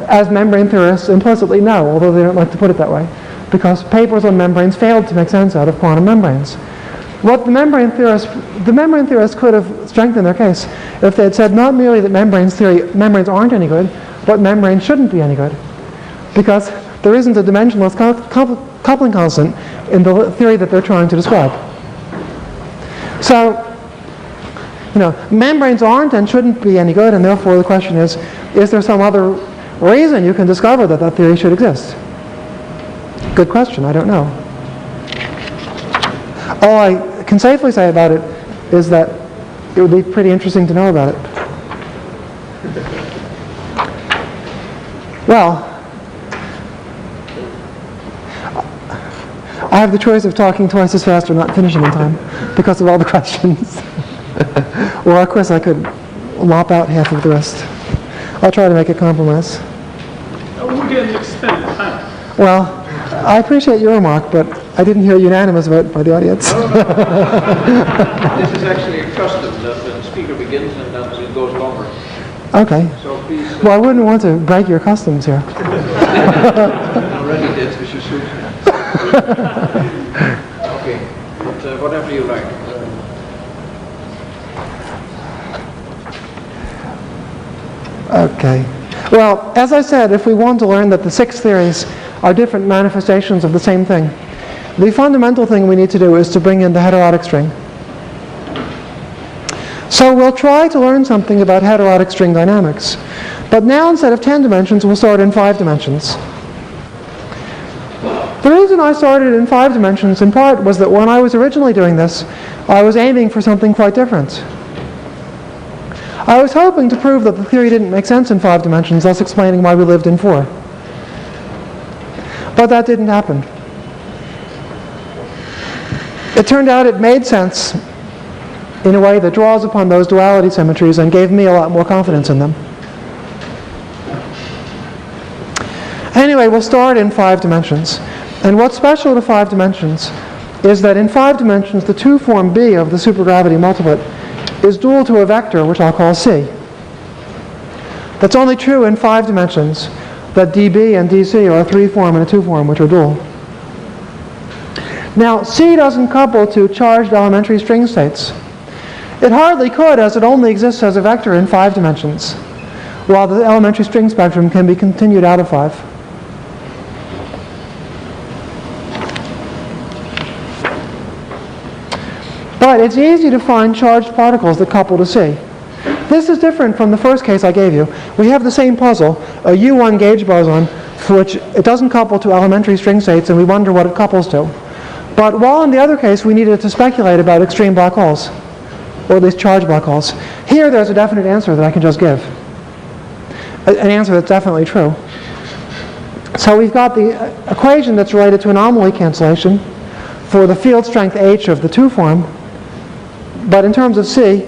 as membrane theorists implicitly know, although they don't like to put it that way, because papers on membranes failed to make sense out of quantum membranes. What the membrane theorists could have strengthened their case if they had said not merely that membranes aren't any good, but membranes shouldn't be any good, because there isn't a dimensionless coupling constant in the theory that they're trying to describe. So, membranes aren't and shouldn't be any good, and therefore the question is there some other reason you can discover that theory should exist? Good question, I don't know. All I can safely say about it is that it would be pretty interesting to know about it. Well, I have the choice of talking twice as fast or not finishing in time because of all the questions. Or of course I could lop out half of the rest. I'll try to make a compromise. We're getting extended time. Well, I appreciate your remark, but I didn't hear a unanimous vote by the audience. This is actually a custom that the speaker begins and then it goes longer. Okay. So please, Well, I wouldn't want to break your customs here. already did, which you should. Okay, but whatever you like. Okay. Well, as I said, if we want to learn that the 6 theories are different manifestations of the same thing, the fundamental thing we need to do is to bring in the heterotic string. So we'll try to learn something about heterotic string dynamics. But now instead of 10 dimensions, we'll start in 5 dimensions. The reason I started in 5 dimensions in part was that when I was originally doing this, I was aiming for something quite different. I was hoping to prove that the theory didn't make sense in 5 dimensions, thus explaining why we lived in 4. But that didn't happen. It turned out it made sense in a way that draws upon those duality symmetries and gave me a lot more confidence in them. Anyway, we'll start in 5 dimensions. And what's special to 5 dimensions is that in 5 dimensions, the 2 form B of the supergravity multiplet is dual to a vector, which I'll call C. That's only true in 5 dimensions, that dB and dC are a 3 form and a 2 form, which are dual. Now, C doesn't couple to charged elementary string states. It hardly could, as it only exists as a vector in 5 dimensions, while the elementary string spectrum can be continued out of 5. But it's easy to find charged particles that couple to C. This is different from the first case I gave you. We have the same puzzle, a U1 gauge boson, for which it doesn't couple to elementary string states, and we wonder what it couples to. But while in the other case we needed to speculate about extreme black holes, or at least charged black holes, here there's a definite answer that I can just give. An answer that's definitely true. So we've got the equation that's related to anomaly cancellation for the field strength H of the 2 form. But in terms of C,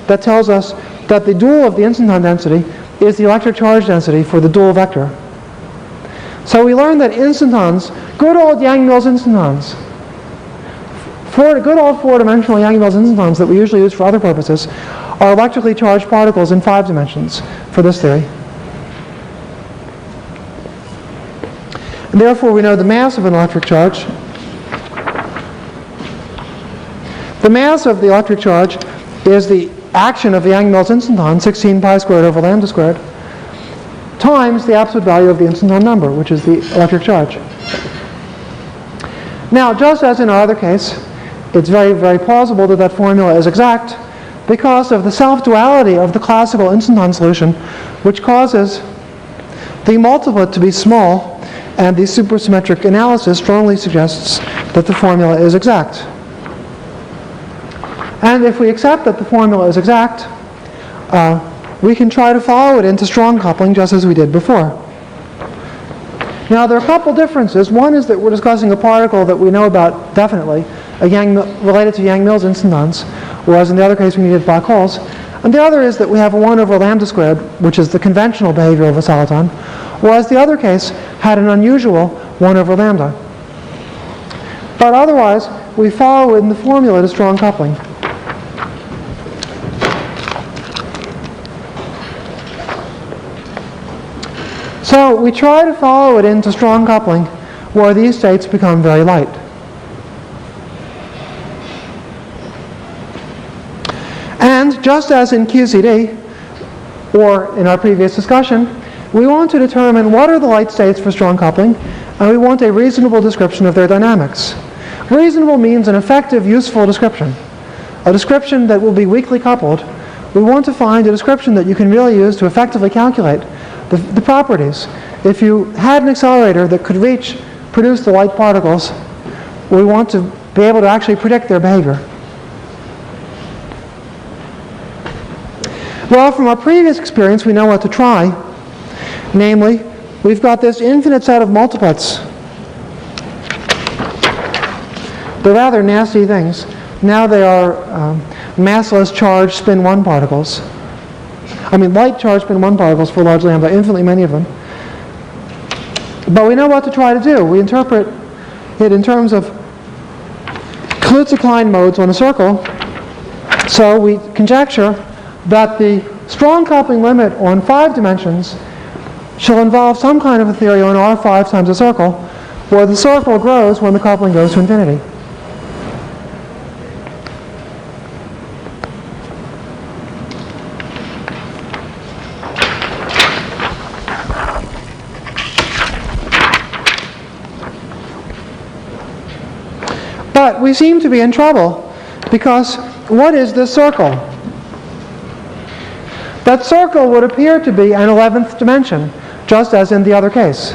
that tells us that the dual of the instanton density is the electric charge density for the dual vector. So we learned that instantons, good old Yang-Mills instantons, good old 4-dimensional Yang-Mills instantons that we usually use for other purposes, are electrically charged particles in 5 dimensions for this theory. And therefore we know the mass of an electric charge. The mass of the electric charge is the action of the Yang-Mills instanton, 16 pi squared over lambda squared, times the absolute value of the instanton number, which is the electric charge. Now, just as in our other case, it's very, very plausible that that formula is exact because of the self-duality of the classical instanton solution, which causes the multiplet to be small, and the supersymmetric analysis strongly suggests that the formula is exact. And if we accept that the formula is exact, we can try to follow it into strong coupling just as we did before. Now there are a couple differences. One is that we're discussing a particle that we know about definitely, related to Yang-Mills instantons, whereas in the other case we needed black holes. And the other is that we have a 1 over lambda squared, which is the conventional behavior of a soliton, whereas the other case had an unusual 1 over lambda. But otherwise, we follow in the formula to strong coupling. So we try to follow it into strong coupling where these states become very light. And just as in QCD, or in our previous discussion, we want to determine what are the light states for strong coupling, and we want a reasonable description of their dynamics. Reasonable means an effective, useful description. A description that will be weakly coupled. We want to find a description that you can really use to effectively calculate the properties. If you had an accelerator that could produce the light particles, we want to be able to actually predict their behavior. Well, from our previous experience, we know what to try. Namely, we've got this infinite set of multiplets They're rather nasty things. Now they are massless charged spin 1 particles. I mean light charged spin 1 particles for large lambda, infinitely many of them. But we know what to try to do. We interpret it in terms of Kaluza-Klein modes on a circle. So we conjecture that the strong coupling limit on 5 dimensions shall involve some kind of a theory on R5 times a circle, where the circle grows when the coupling goes to infinity. But we seem to be in trouble, because what is this circle? That circle would appear to be an 11th dimension, just as in the other case.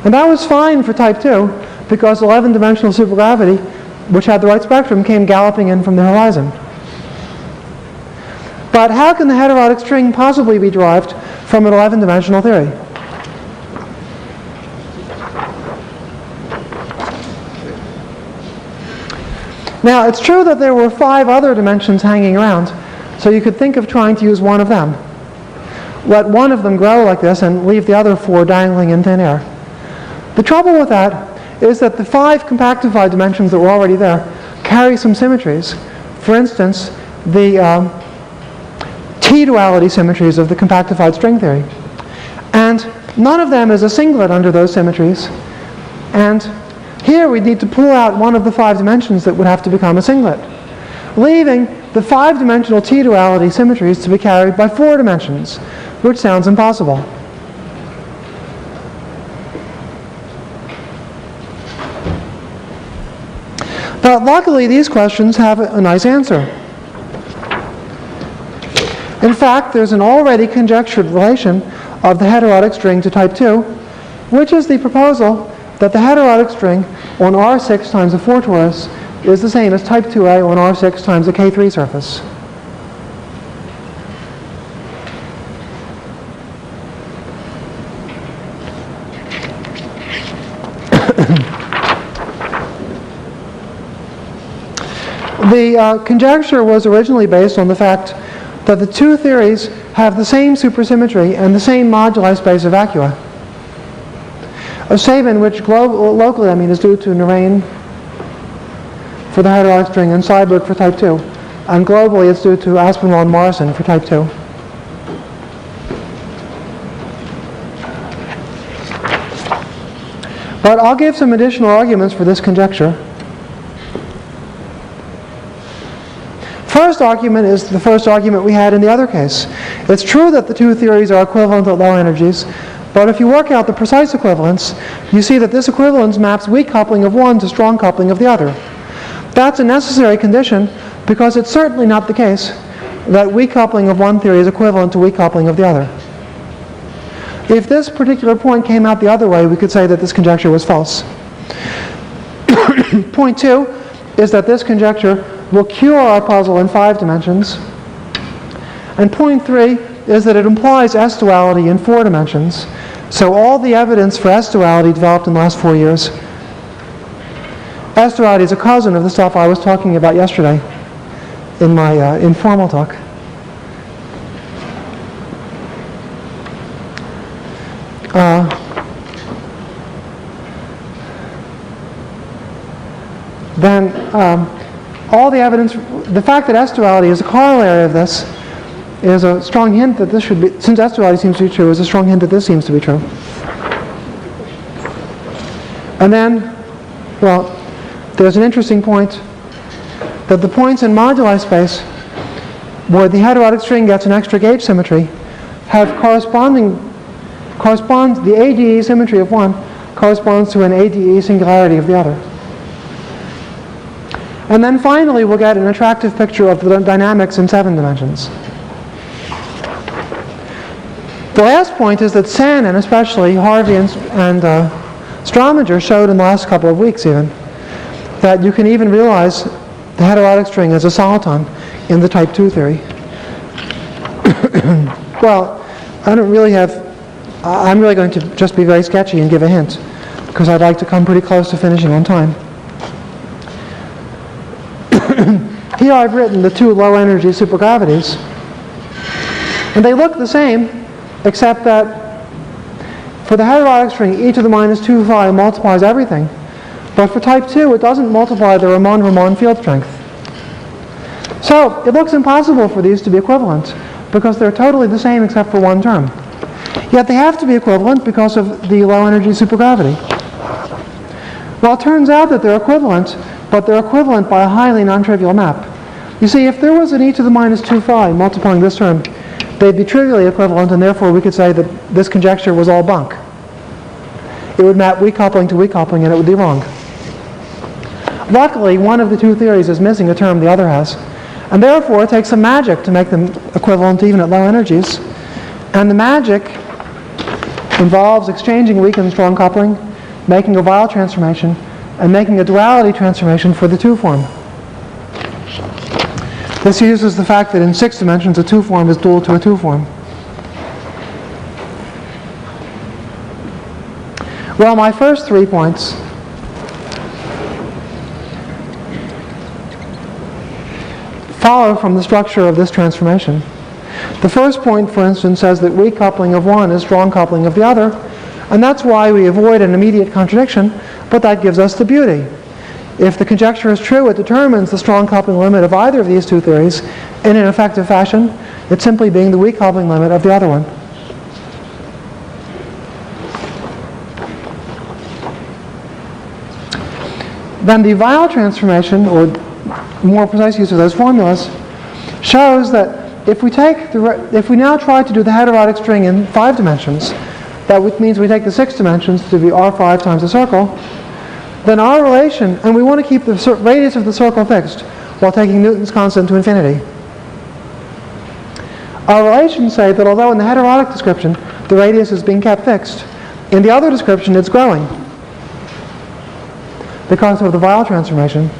And that was fine for type 2, because 11-dimensional supergravity, which had the right spectrum, came galloping in from the horizon. But how can the heterotic string possibly be derived from an 11-dimensional theory? Now, it's true that there were 5 other dimensions hanging around, so you could think of trying to use one of them. Let one of them grow like this and leave the other 4 dangling in thin air. The trouble with that is that the 5 compactified dimensions that were already there carry some symmetries. For instance, the T-duality symmetries of the compactified string theory. And none of them is a singlet under those symmetries. And here we need to pull out one of the 5 dimensions that would have to become a singlet, leaving the 5-dimensional T-duality symmetries to be carried by 4 dimensions, which sounds impossible. But luckily, these questions have a nice answer. In fact, there's an already conjectured relation of the heterotic string to type 2, which is the proposal that the heterotic string on R6 times a 4 torus is the same as type 2a on R6 times a K3 surface. The conjecture was originally based on the fact that the 2 theories have the same supersymmetry and the same moduli space of vacua. A Sabin, which locally is due to Narain for the heterotic string and Seiberg for type 2. And globally it's due to Aspinwall and Morrison for type 2. But I'll give some additional arguments for this conjecture. First argument is the first argument we had in the other case. It's true that the 2 theories are equivalent at low energies, but if you work out the precise equivalence, you see that this equivalence maps weak coupling of one to strong coupling of the other. That's a necessary condition because it's certainly not the case that weak coupling of one theory is equivalent to weak coupling of the other. If this particular point came out the other way, we could say that this conjecture was false. Point 2 is that this conjecture will cure our puzzle in 5 dimensions. And point 3 is that it implies S-duality in 4 dimensions. So all the evidence for S-duality developed in the last 4 years. S-duality is a cousin of the stuff I was talking about yesterday in my informal talk. Then all the evidence, the fact that S-duality is a corollary of this is a strong hint that this should be, since S-duality seems to be true, is a strong hint that this seems to be true. And then, well, there's an interesting point that the points in moduli space where the heterotic string gets an extra gauge symmetry have the ADE symmetry of one corresponds to an ADE singularity of the other. And then finally we'll get an attractive picture of the dynamics in 7 dimensions. The last point is that Sen, and especially Harvey and Strominger, showed in the last couple of weeks even, that you can even realize the heterotic string as a soliton in the type 2 theory. Well, I'm really going to just be very sketchy and give a hint, because I'd like to come pretty close to finishing on time. here I've written the two low-energy supergravities. And they look the same, except that for the heterotic string, e to the minus 2 phi multiplies everything. But for type 2, it doesn't multiply the Ramond field strength. So it looks impossible for these to be equivalent, because they're totally the same except for one term. Yet they have to be equivalent because of the low-energy supergravity. Well, it turns out that they're equivalent, but they're equivalent by a highly non-trivial map. You see, if there was an e to the minus 2 phi multiplying this term, they'd be trivially equivalent, and therefore we could say that this conjecture was all bunk. It would map weak coupling to weak coupling, and it would be wrong. Luckily, one of the two theories is missing a term the other has, and therefore it takes some magic to make them equivalent even at low energies. And the magic involves exchanging weak and strong coupling, making a Weyl transformation, and making a duality transformation for the 2 form. This uses the fact that in 6 dimensions a 2 form is dual to a 2 form. Well, my first 3 points follow from the structure of this transformation. The first point, for instance, says that weak coupling of one is strong coupling of the other, and that's why we avoid an immediate contradiction, but that gives us the beauty. If the conjecture is true, it determines the strong coupling limit of either of these two theories in an effective fashion, it simply being the weak coupling limit of the other one. Then the Weyl transformation, or more precise use of those formulas, shows that if we now try to do the heterotic string in 5 dimensions, that means we take the 6 dimensions to be R5 times the circle, then our relation, and we want to keep the radius of the circle fixed while taking Newton's constant to infinity. Our relations say that although in the heterotic description the radius is being kept fixed, in the other description it's growing because of the Weyl transformation.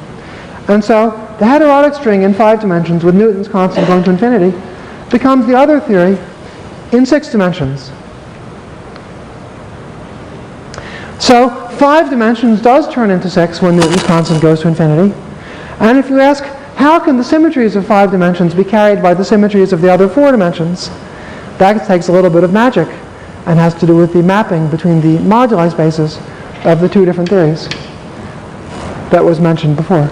And so the heterotic string in 5 dimensions with Newton's constant going to infinity becomes the other theory in 6 dimensions. So 5 dimensions does turn into 6 when Newton's constant goes to infinity. And if you ask, how can the symmetries of 5 dimensions be carried by the symmetries of the other 4 dimensions? That takes a little bit of magic and has to do with the mapping between the moduli spaces of the 2 different theories that was mentioned before.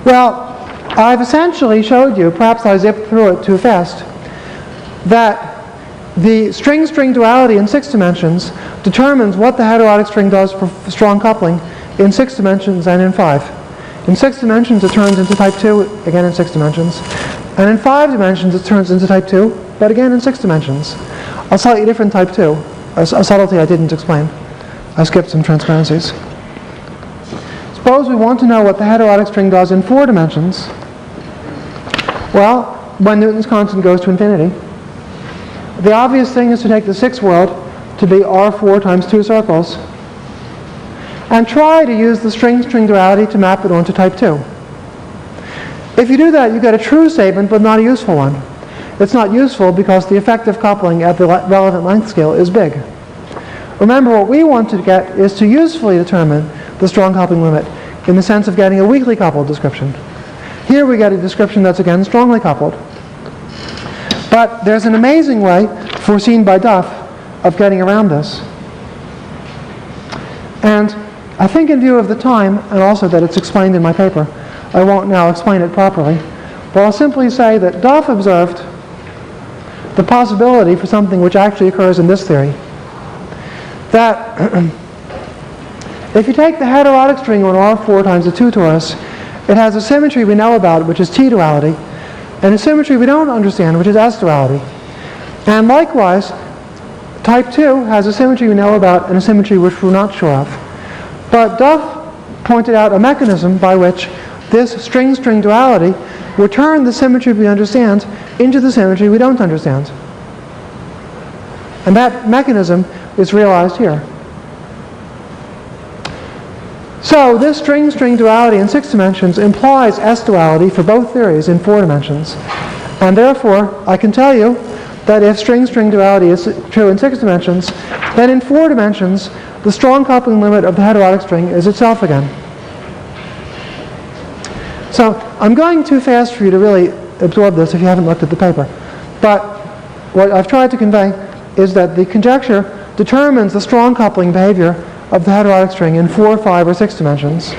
Well, I've essentially showed you, perhaps I zipped through it too fast, that the string-string duality in 6 dimensions determines what the heterotic string does for strong coupling in 6 dimensions and in 5. In 6 dimensions it turns into type 2, again in 6 dimensions. And in 5 dimensions it turns into type 2, but again in 6 dimensions. A slightly different type 2, a subtlety I didn't explain. I skipped some transparencies. Suppose we want to know what the heterotic string does in 4 dimensions. Well, when Newton's constant goes to infinity, the obvious thing is to take the 6th world to be R4 times 2 circles and try to use the string-string duality to map it onto type 2. If you do that, you get a true statement, but not a useful one. It's not useful because the effective coupling at the relevant length scale is big. Remember, what we want to get is to usefully determine the strong coupling limit in the sense of getting a weakly coupled description. Here we get a description that's again strongly coupled. But there's an amazing way, foreseen by Duff, of getting around this. And I think in view of the time, and also that it's explained in my paper, I won't now explain it properly, but I'll simply say that Duff observed the possibility for something which actually occurs in this theory, that if you take the heterotic string on R4 times the 2 torus, it has a symmetry we know about, which is T duality, and a symmetry we don't understand, which is S duality. And likewise, type 2 has a symmetry we know about and a symmetry which we're not sure of. But Duff pointed out a mechanism by which this string-string duality would turn the symmetry we understand into the symmetry we don't understand. And that mechanism is realized here. So this string-string duality in 6 dimensions implies S-duality for both theories in 4 dimensions. And therefore, I can tell you that if string-string duality is true in 6 dimensions, then in 4 dimensions, the strong coupling limit of the heterotic string is itself again. So I'm going too fast for you to really absorb this if you haven't looked at the paper. But what I've tried to convey is that the conjecture determines the strong coupling behavior of the heterotic string in 4, 5, or 6 dimensions,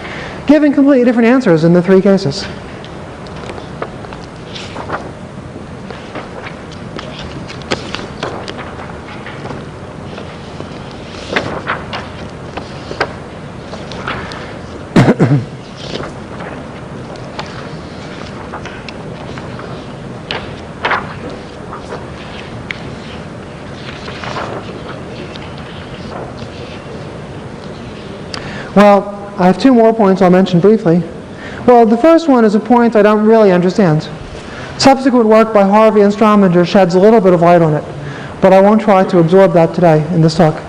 giving completely different answers in the 3 cases. Well, I have 2 more points I'll mention briefly. Well, the first one is a point I don't really understand. Subsequent work by Harvey and Strominger sheds a little bit of light on it, but I won't try to absorb that today in this talk.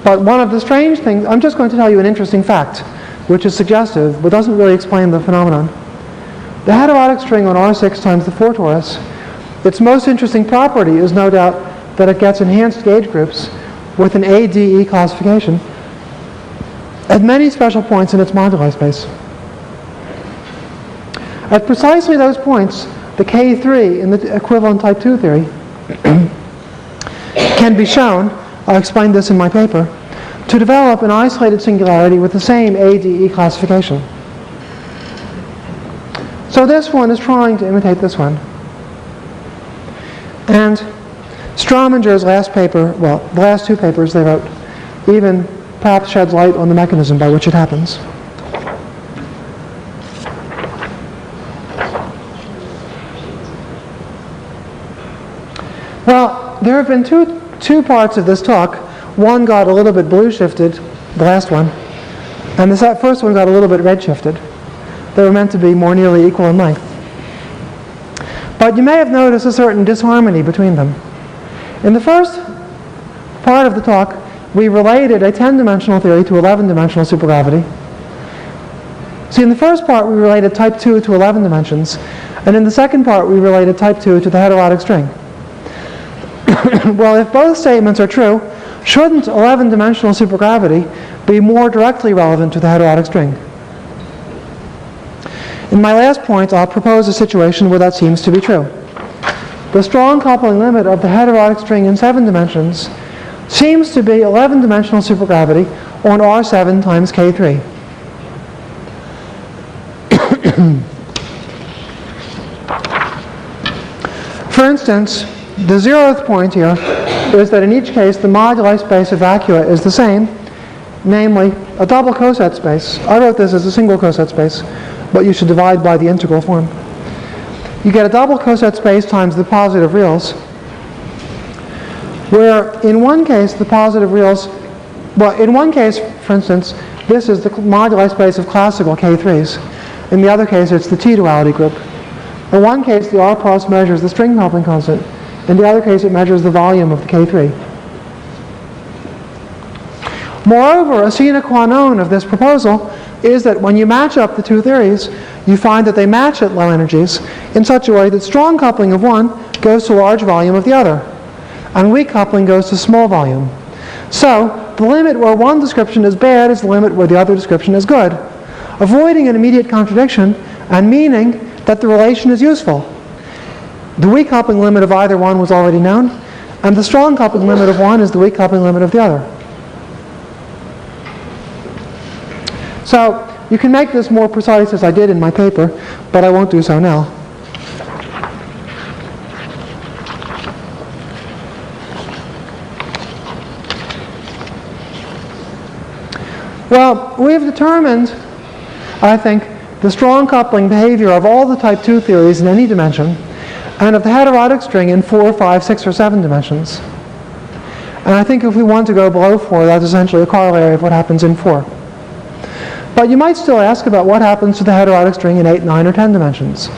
But one of the strange things, I'm just going to tell you an interesting fact, which is suggestive, but doesn't really explain the phenomenon. The heterotic string on R6 times the 4 torus, its most interesting property is no doubt that it gets enhanced gauge groups with an ADE classification at many special points in its moduli space. At precisely those points, the K3 in the equivalent type 2 theory can be shown, I explained this in my paper, to develop an isolated singularity with the same ADE classification. So this one is trying to imitate this one. And Strominger's last paper, well, the last 2 papers they wrote, even perhaps sheds light on the mechanism by which it happens. Well, there have been two parts of this talk. One got a little bit blue shifted, the last one, and the first one got a little bit red shifted. They were meant to be more nearly equal in length. But you may have noticed a certain disharmony between them. In the first part of the talk, we related a 10-dimensional theory to 11-dimensional supergravity. See, in the first part, we related type 2 to 11 dimensions, and in the second part, we related type 2 to the heterotic string. Well, if both statements are true, shouldn't 11-dimensional supergravity be more directly relevant to the heterotic string? In my last point, I'll propose a situation where that seems to be true. The strong coupling limit of the heterotic string in 7 dimensions seems to be 11-dimensional supergravity on R7 times K3. For instance, the 0th point here is that in each case the moduli space of vacua is the same, namely a double coset space. I wrote this as a single coset space, but you should divide by the integral form. You get a double coset space times the positive reals, where in one case the positive reals, well, in one case, for instance, this is the moduli space of classical K3s. In the other case, it's the T-duality group. In one case, the R-pros measures the string coupling constant. In the other case, it measures the volume of the K3. Moreover, a sine qua non of this proposal is that when you match up the 2 theories, you find that they match at low energies in such a way that strong coupling of one goes to large volume of the other, and weak coupling goes to small volume. So, the limit where one description is bad is the limit where the other description is good, avoiding an immediate contradiction and meaning that the relation is useful. The weak coupling limit of either one was already known, and the strong coupling limit of one is the weak coupling limit of the other. So, you can make this more precise as I did in my paper, but I won't do so now. Well, we've determined, I think, the strong coupling behavior of all the type 2 theories in any dimension, and of the heterotic string in 4, 5, 6, or 7 dimensions. And I think if we want to go below 4, that's essentially a corollary of what happens in 4. But you might still ask about what happens to the heterotic string in 8, 9, or 10 dimensions.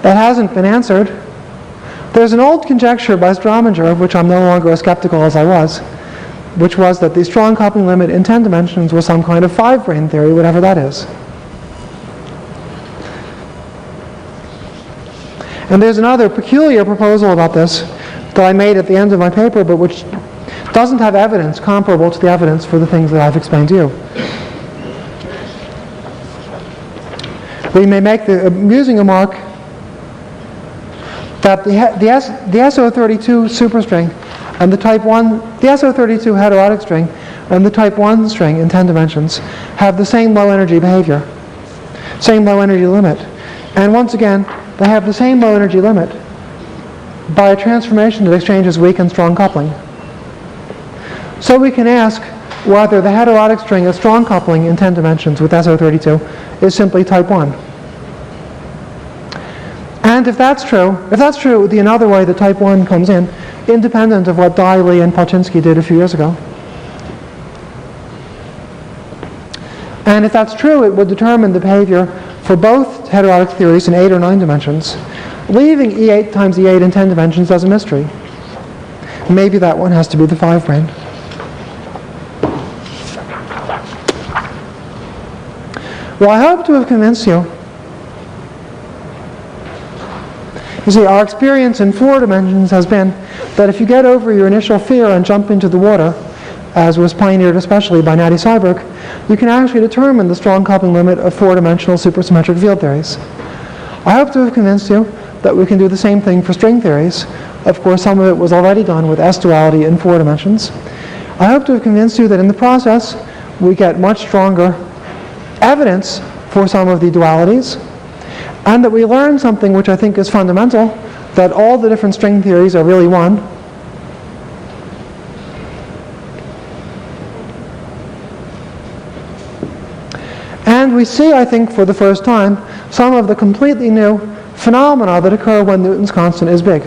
That hasn't been answered. There's an old conjecture by Strominger, of which I'm no longer as skeptical as I was, which was that the strong coupling limit in 10 dimensions was some kind of 5-brane theory, whatever that is. And there's another peculiar proposal about this that I made at the end of my paper, but which doesn't have evidence comparable to the evidence for the things that I've explained to you. We may make the amusing remark that the SO32 superstring and the type 1, the SO32 heterotic string and the type 1 string in 10 dimensions have the same low energy behavior, same low energy limit. And once again, they have the same low energy limit by a transformation that exchanges weak and strong coupling. So we can ask whether the heterotic string of strong coupling in 10 dimensions with SO32 is simply type 1. And if that's true, the another way that type 1 comes in, independent of what Dye, Lee, and Parchinsky did a few years ago. And if that's true, it would determine the behavior for both heterotic theories in 8 or 9 dimensions, leaving E8 times E8 in 10 dimensions as a mystery. Maybe that one has to be the 5-brane. Well, I hope to have convinced you. You see, our experience in 4 dimensions has been that if you get over your initial fear and jump into the water, as was pioneered especially by Natty Seiberg, you can actually determine the strong coupling limit of 4-dimensional supersymmetric field theories. I hope to have convinced you that we can do the same thing for string theories. Of course, some of it was already done with S-duality in 4 dimensions. I hope to have convinced you that in the process, we get much stronger evidence for some of the dualities, and that we learn something which I think is fundamental, that all the different string theories are really one. And we see, I think, for the first time, some of the completely new phenomena that occur when Newton's constant is big.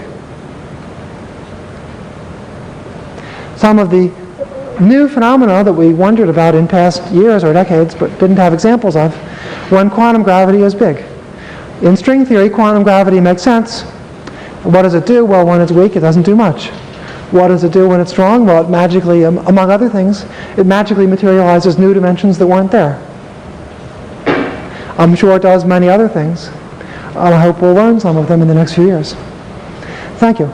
Some of the new phenomena that we wondered about in past years or decades but didn't have examples of when quantum gravity is big. In string theory, quantum gravity makes sense. What does it do? Well, when it's weak, it doesn't do much. What does it do when it's strong? Well, it magically, among other things, it magically materializes new dimensions that weren't there. I'm sure it does many other things. I hope we'll learn some of them in the next few years. Thank you.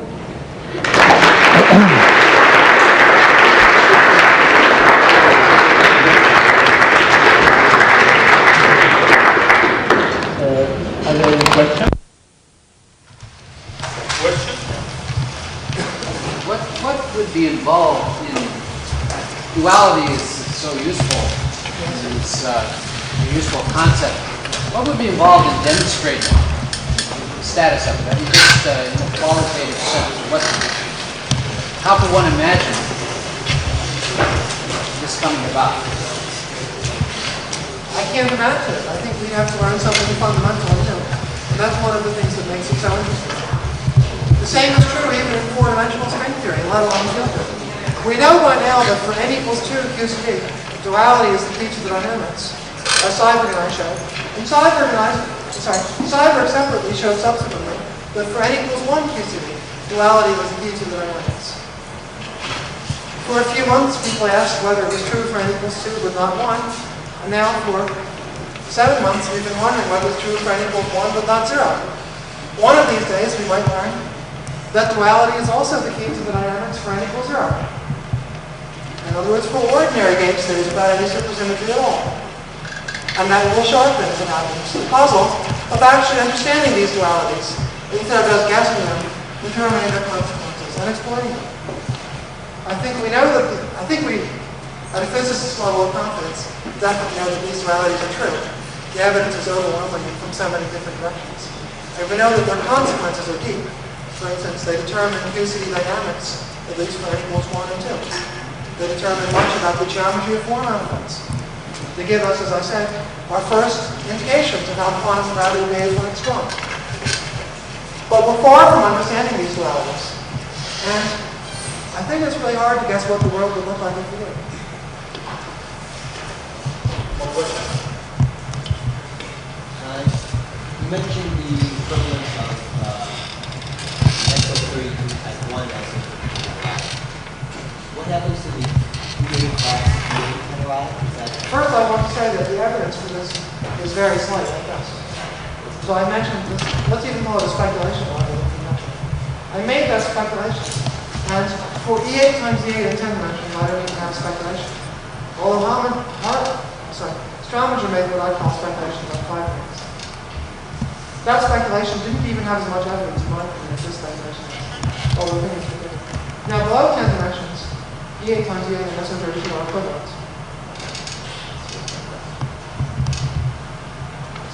Are there any questions? What would be involved in duality is so useful. It's a useful concept. What would be involved in demonstrating the status of it? I mean, just in a qualitative sense, how could one imagine this coming about? I can't imagine it. I think we have to learn something fundamental and new. And that's one of the things that makes it so interesting. The same is true even in 4-dimensional string theory, let alone field theory. We know by now that for n equals 2 QCD, duality is the key to the dynamics, as Seiberg and I showed. And Seiberg separately showed subsequently that for n equals 1 QCD, duality was the key to the dynamics. For a few months, people asked whether it was true for n equals 2 but not 1. And now for 7 months, we've been wondering whether it's true for n equals 1 but not 0. One of these days, we might learn that duality is also the key to the dynamics for n equals 0. In other words, for ordinary game theories about any supersymmetry at all. And that will sharpen the puzzle of actually understanding these dualities, instead of just guessing them, determining their consequences, and explaining them. I think we know that, at a physicist's level of confidence, definitely know that these dualities are true. The evidence is overwhelming from so many different directions. And we know that their consequences are deep. For instance, they determine QCD dynamics, at least for n equals 1 and 2. They determine much about the geometry of form elements. They give us, as I said, our first indications of how quantum gravity behaves when it's strong. But we're far from understanding these dualities. And I think it's really hard to guess what the world would look like if we did. One question. You mentioned the equivalence of SO32 type 1 as what happens to the is very slight at best. So I mentioned this, let's even call it a speculation model. I made that speculation, and for E8 times E8 in 10 dimensions, I don't even have speculation. Although Strominger made what I call speculations on 5 things. That speculation didn't even have as much evidence in my opinion as this speculation has, although opinions were different. Now, below 10 dimensions, E8 times E8 and SO32 are equivalent.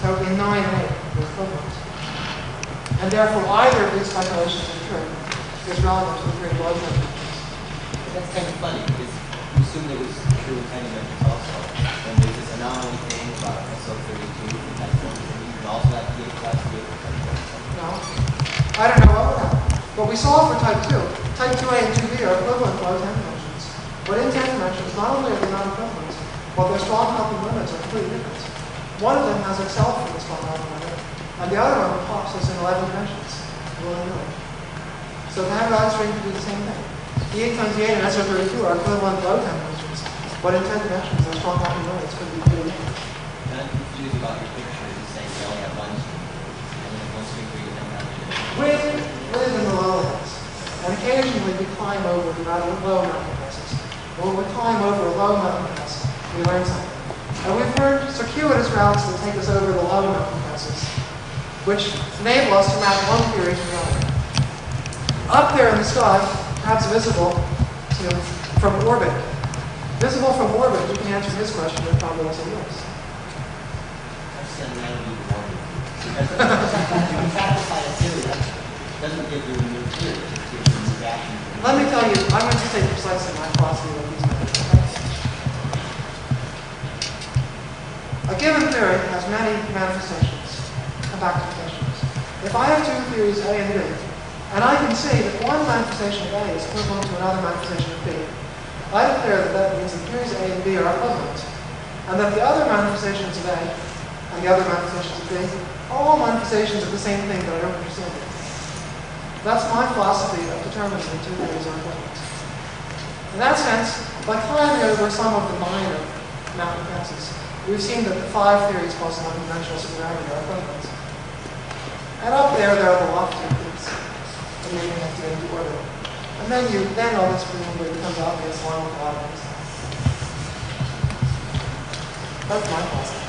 So in 9 and 8, they're equivalent. And therefore, either of these speculations is true is relevant to the theory below 10 dimensions. But that's kind of funny because you assumed it was true in 10 dimensions also. And there's this anomaly thing about SO32 and that and you can also have E8 plus E8 for 10 dimensions. No. I don't know what would happen. But we saw for type 2. Type 2A and 2B are equivalent below 10 dimensions. But in 10 dimensions, not only are they not equivalent, but their strong coupling limits are completely different. One of them has itself for the strong coupling limit, and the other one pops us in 11 dimensions. Willy-nilly. So the Hammond string can do the same thing. E8 times E8 and SO32 are equivalent below 10 dimensions, but in 10 dimensions, their strong coupling limits could be completely different. And I'm confused about your picture. It's saying you only have one string. And then one string for you and then With in the low limits. And occasionally we climb over the low mountain passes. When we climb over a low mountain pass, we learn something. And we've learned circuitous routes that take us over the low mountain passes, which enable us to map one theory to the other. Up there in the sky, perhaps visible from orbit. Visible from orbit, you can answer this question with probably say yes. Because you can satisfy a theory that doesn't give you a new theory, it gives you new reactions. Let me tell you, I'm going to state precisely my philosophy of these methods. A given theory has many manifestations and applications. If I have two theories A and B, and I can see that one manifestation of A is equivalent to another manifestation of B, I declare that that means that theories A and B are equivalent, and that the other manifestations of A and the other manifestations of B are all manifestations of the same thing that I don't understand it. That's my philosophy of determining the two theories are equivalent. In that sense, by climbing over some of the minor mountain passes, we've seen that the 5 theories plus one-dimensional supergravity are equivalent. And up there are the loftier peaks, and you have to get into orbit. And then all this presumably becomes obvious along with a lot of things. That's my philosophy.